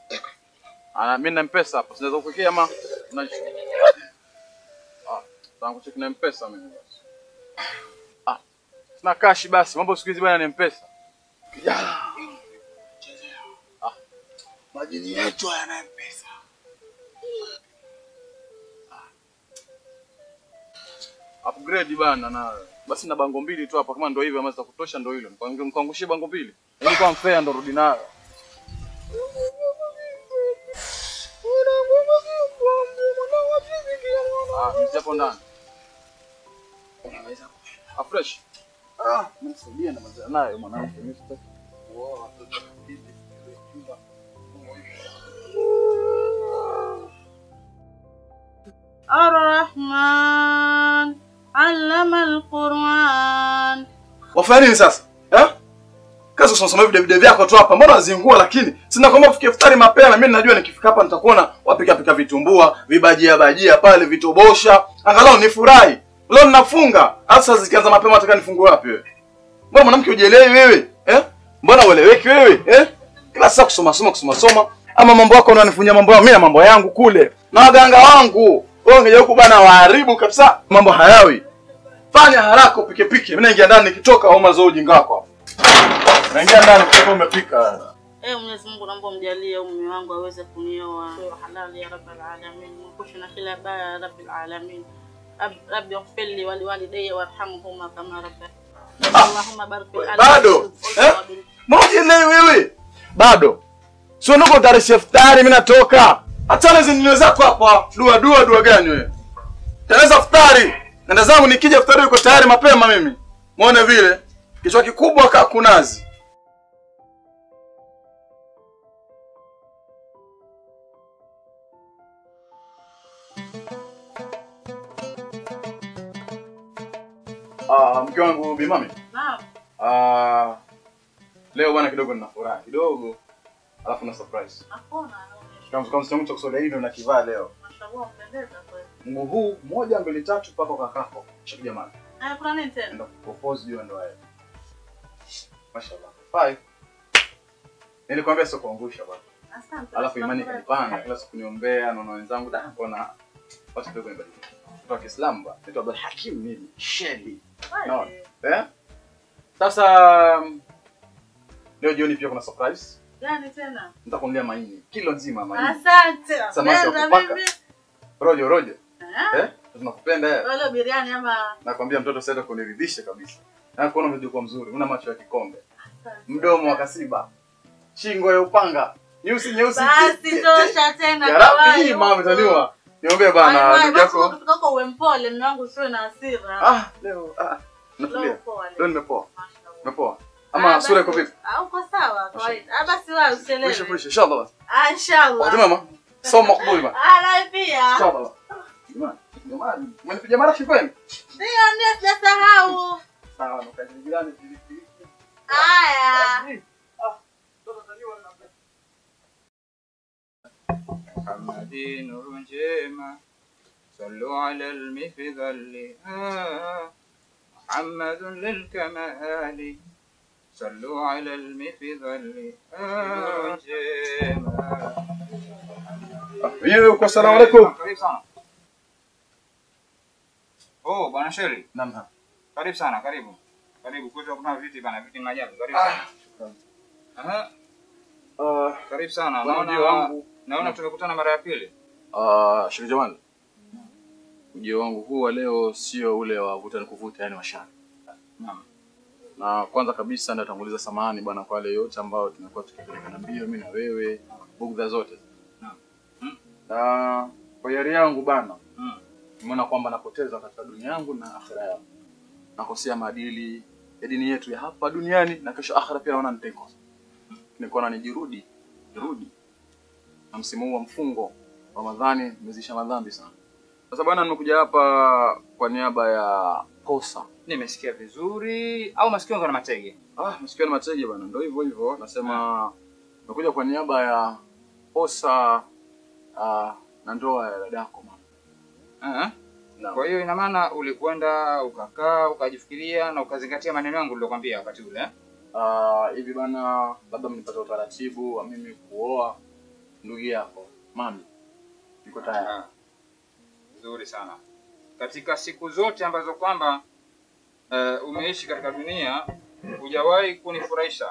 Mimi na M-Pesa hapo. Sinaweza kuwekea ama unaishi. Tangu cheki na M-Pesa mimi basi. Sina cash basi. Mambo siku hizi bwana ni M-Pesa. Kijana. Majini yetu yana M-Pesa. Upgrade bana na basi na bango mbili tu hapa kama ndio hivyo ama zitakutosha ndio hilo. Nikuangushie bango mbili. Ili kwa mfea ndo rudi nayo. Mjapo ndani. Unaweza fresh. Msaidia na mazao nayo mwanamke mimi sitaki. Ar-Rahman allama al-Qur'an. Wafanya nini sasa? Kazi unasoma video vyako tu hapa. Mbona wazingua lakini sina kwamba kufikia iftari mapema. Mimi ninajua nikifika hapa nitakuona wapika vitumbua, vibajia pale, vitobosha. Angalau nifurahi. Leo ninafunga. Hasa zikianza mapema nataka nifungue wapi wewe? Mbona mwanamke hujielewi wewe? Mbona ueleweki wewe? Kila saa kusoma. Ama mambo yako unanifunyia mambo yangu, mimi na mambo yangu kule. Na waganga wangu. Wewe ungeja huku bana waharibu kabisa. Mambo hayawi. Fanya haraka upike. Mimi naingia ndani nikitoka au mazo ujinga wako. Naingia ndani kutoka umepika. Mwenyezi Mungu naomba umjalie mume wangu aweze kunioa kwa halali ya Rabbul Alamin. Mkushe na kila baya ya Rabbil Alamin. Rabbi ighfir li wa liwalidayya warhamhuma kama rabbani. Allahumma barik fil Bado. Mbona leo wewe? Bado. Sio niko tarehe iftari mimi natoka. Hata hizo neno zako hapa. Dua gani wewe? Tarehe iftari. Nenda zangu nikija iftari uko tayari mapema mimi. Muone vile. Kichwa kikubwa kama kunazi. Mke wangu Bi Mami. Naam. Leo bwana kidogo nina furaha kidogo. Alafu na surprise. Hakuna. Kama changu cha kusoda hilo na kivaa leo. Mashallah mpendeza kweli. Mguu huu 1 2 3 paka kwa kakako. Shika jamani. Kuna nini tena? Ndio propose juu ndo haya. Mashallah. 5. Nilikwambia sio kuangusha bwana. Asante. Alafu imani kanipanda kila siku niombea na wenzangu mbona watu kidogo nibadilika. Kwa Kiislamu bwana. Naitwa Abdul Hakim mimi. Sheli. Naona. Sasa leo jioni pia kuna surprise. Gani tena? Nitakunulia maini. Kilo nzima maini. Asante. Samaki wa kupaka. Rojo. Tunakupenda wewe. Wala biriani ama nakwambia mtoto sasa kuniridhisha kabisa. Na kuona mjukuu mzuri, una macho ya kikombe. Mdomo wa kasiba. Shingo ya upanga. Nyeusi. Basi tosha tena ya Rabbi, mama taniwa. Niombe bana ndugu yako. Tukako uwe mpole mume wangu usiwe na hasira. Leo natulia. Leo nimepoa. Nimepoa. Ama sura iko vipi? Uko sawa kawaida. Basi wewe usielewe. Fresh inshallah. Inshallah. Wadi mama. Somo makubuli bana. Ala pia. Inshallah. Jamani, Jamani, umenipiga marashi kweli? Ndio sijasahau. Sawa, nukajirani vipi? Haya. محمد نور جيما صلوا على المفضل محمد للكمال صلوا على المفضل نور جيما. Vipi, assalamu alaikum. Karibu sana. Oh, bwana Sheri. Naam. Karibu sana, karibu. Karibu kwetu kuna viti bana, viti maajabu. Karibu sana. Aha. Karibu sana. Naona tumekutana mara ya pili. Sheikh Jamal. Ujio wangu huu wa leo sio ule wa vuta ni kuvuta, yani washana. Naam. Na kwanza kabisa natanguliza samahani bwana kwa wale yote ambao tumekuwa tukipelekana mbio mimi na wewe, bugdha zote. Naam. Na kwa yari yangu bana. Nimeona kwamba napoteza katika dunia yangu na akhira yangu. Nakosea maadili ya dini yetu ya hapa duniani na kesho akhira pia naona nitaikosa. Niko na nirudi. Na msimu huu wa mfungo Ramadhani nimezisha madhambi sana. Sasa bwana nimekuja hapa kwa niaba ya Posa. Nimesikia vizuri au masikio yangu na matege? Masikio na matege bwana, ndio hivyo. Nasema nimekuja kwa niaba ya Posa na ndoa ya dadako mama. Kwa hiyo ina maana ulikwenda ukakaa ukajifikiria na ukazingatia maneno yangu niliyokuambia wakati ule. Hivi bana, labda mnipata utaratibu wa mimi kuoa ndugu yako mami. Niko tayari. Nzuri sana. Katika siku zote ambazo kwamba umeishi katika dunia hujawahi kunifurahisha,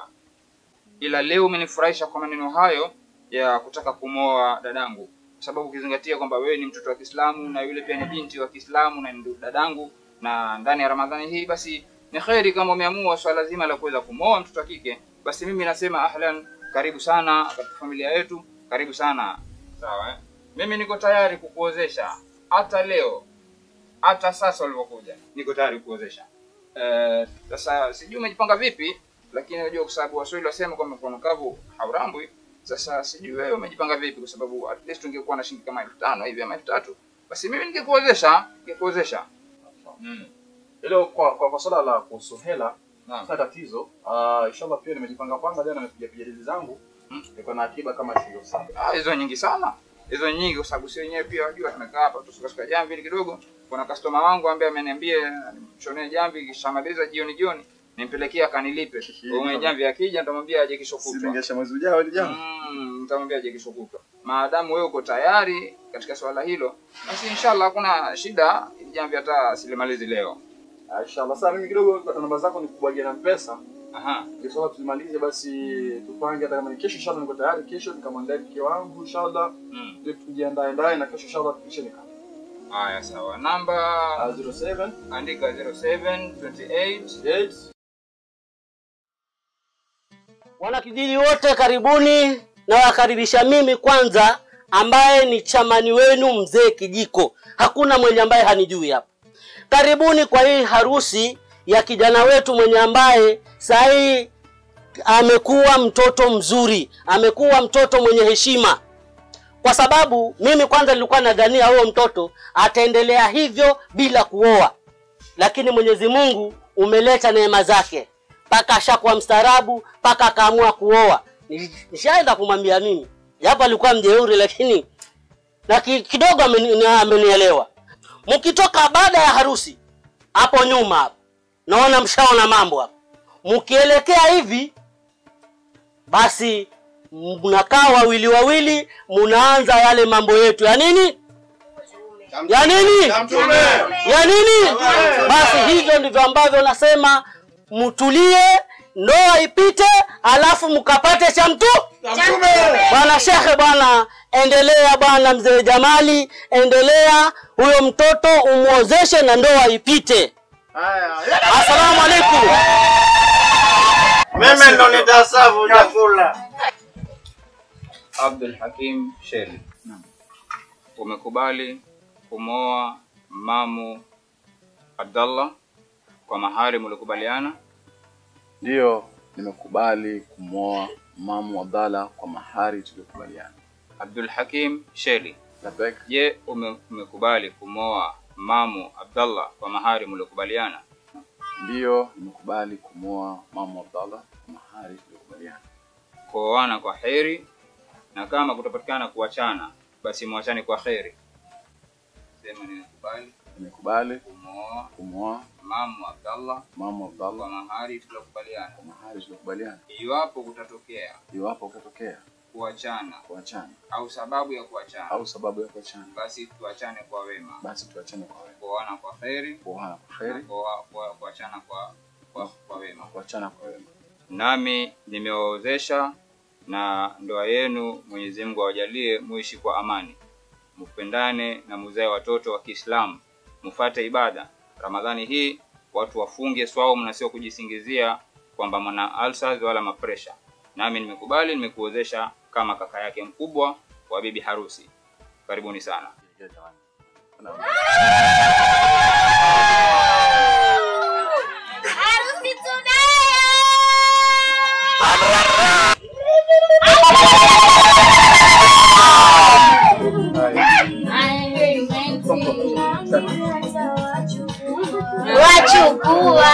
ila leo umenifurahisha kwa maneno hayo ya kutaka kumoa dadangu, kwa sababu ukizingatia kwamba wewe ni mtoto wa Kiislamu na yule pia ni binti wa Kiislamu na ndio dadangu, na ndani ya Ramadhani hii basi ni kheri kama umeamua swala zima la kuweza kumoa mtoto wa kike. Basi mimi nasema ahlan, karibu sana katika familia yetu, karibu sana. Sawa Mimi niko tayari kukuozesha hata leo, hata sasa ulipokuja niko tayari kukuozesha. Sasa sijui umejipanga vipi, lakini unajua kwa sababu Waswahili wasema kwamba mkono kavu haurambwi. Sasa sijui wewe umejipanga vipi, kwa sababu at least ungekuwa na shilingi kama 5,000 hivi ama 3,000, basi mimi ningekuozesha. Hilo kwa swala la kuhusu hela sasa tatizo. Inshallah pia nimejipanga jana nimepiga jeli zangu. Niko na akiba kama shilingi 7. Hizo nyingi sana. Hizo nyingi kwa sababu sio wenyewe pia wajua tumekaa hapa tusikashika jamvi kidogo. Kuna customer wangu ambaye ameniambia nimshonee jamvi kishamaliza jioni nimpelekea akanilipe. Mwenye jamvi akija nitamwambia aje kesho kutwa. Simengesha mwezi ujao ile jamvi. Nitamwambia aje kesho kutwa. Maadamu wewe uko tayari katika swala hilo, basi inshallah hakuna shida, jamvi hata silimalizi leo. Inshallah. Sasa mimi kidogo kwa namba zako nikubwagia na pesa. Ndio sababu tulimalize basi tupange hata kama ni kesho inshallah niko tayari kesho nikamwandae mke wangu inshallah. Ndio tujiandae na kesho inshallah tupishe nika. Haya sawa. Namba 07 andika 0728. Wanakijiji wote karibuni, na wakaribisha mimi kwanza ambaye ni chamani wenu mzee Kijiko. Hakuna mwenye ambaye hanijui hapa. Karibuni kwa hii harusi ya kijana wetu mwenye ambaye sahi amekuwa mtoto mzuri, amekuwa mtoto mwenye heshima. Kwa sababu mimi kwanza nilikuwa nadhania huyo mtoto ataendelea hivyo bila kuoa. Lakini Mwenyezi Mungu umeleta neema zake. Paka ashakuwa mstaarabu, paka akaamua kuoa. Nishaenda kumwambia mimi. Japo alikuwa mjeuri lakini na kidogo amenielewa. Mkitoka baada ya harusi hapo nyuma hapo, naona mshaona mambo hapo. Mkielekea hivi basi mnakaa wawili mnaanza yale mambo yetu ya nini? Ya nini? Basi hivyo ndivyo ambavyo nasema mtulie, ndoa ipite, alafu mkapate cha mtume. Bwana Shekhe bwana, endelea bwana mzee Jamali, endelea, huyo mtoto umuozeshe na ndoa ipite. Asalamu alaykum. Mimi ndo nitasafu chakula. Abdul Hakim Sheri. Umekubali kumoa Mamu Abdallah kwa mahari mlikubaliana? Ndio, nimekubali kumoa Mamu Abdallah kwa mahari tulikubaliana. Abdul Hakim Sheri. Labek. Je, umekubali kumoa Mamu Abdallah kwa mahari mliokubaliana? Ndiyo, nimekubali kumwoa Mamu Abdallah kwa mahari tuliokubaliana. Kuoana kwa kheri, na kama kutapatikana kuachana basi muachane kwa kheri. Sema nimekubali. Nimekubali kumwoa Mamu Abdallah kwa mahari tuliokubaliana. mahari tuliokubaliana. Iwapo kutatokea kuachana au sababu ya kuachana basi tuachane kwa wema. Kuoana kwa kheri, kuachana kwa wema. Nami nimewaozesha na ndoa yenu Mwenyezi Mungu awajalie muishi kwa amani, mpendane na muzae watoto wa Kiislamu, mfuate ibada. Ramadhani hii watu wafunge swaumu na sio kujisingizia kwamba mna ulcers wala mapresha. Nami nimekubali, nimekuozesha kama kaka yake mkubwa wa bibi harusi. Karibuni sana. Harusi wachukua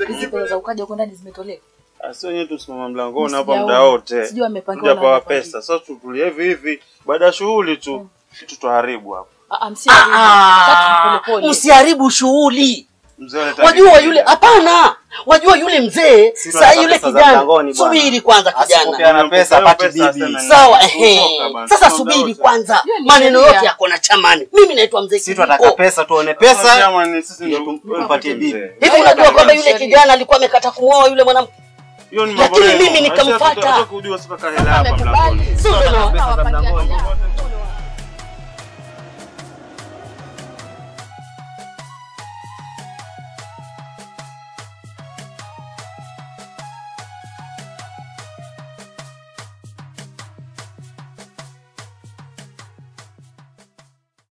hizi pesa za ukaja huko ndani zimetolewa. Sio nyewe tusimama mlangoni hapa muda wote. Sijui amepangiwa na kwa pesa. Sasa tutulie hivi hivi baada ya shughuli tu tutaharibu hapa. Msiharibu shughuli. Wajua yule hapana. Wajua yule mzee, sasa yule kijana. Subiri kwanza kijana. Asipopeana pesa apati bibi. Sawa Sasa subiri kwanza. Maneno yote yako na chamani. Mimi naitwa mzee. Sisi tunataka pesa, tuone pesa. Jamani sisi ndio tumpatie bibi. Hivi unajua kwamba yule kijana alikuwa amekata kumwoa yule mwanamke? Lakini mimi nikamfuata. Kujua sasa kahela hapa mlangoni. Sio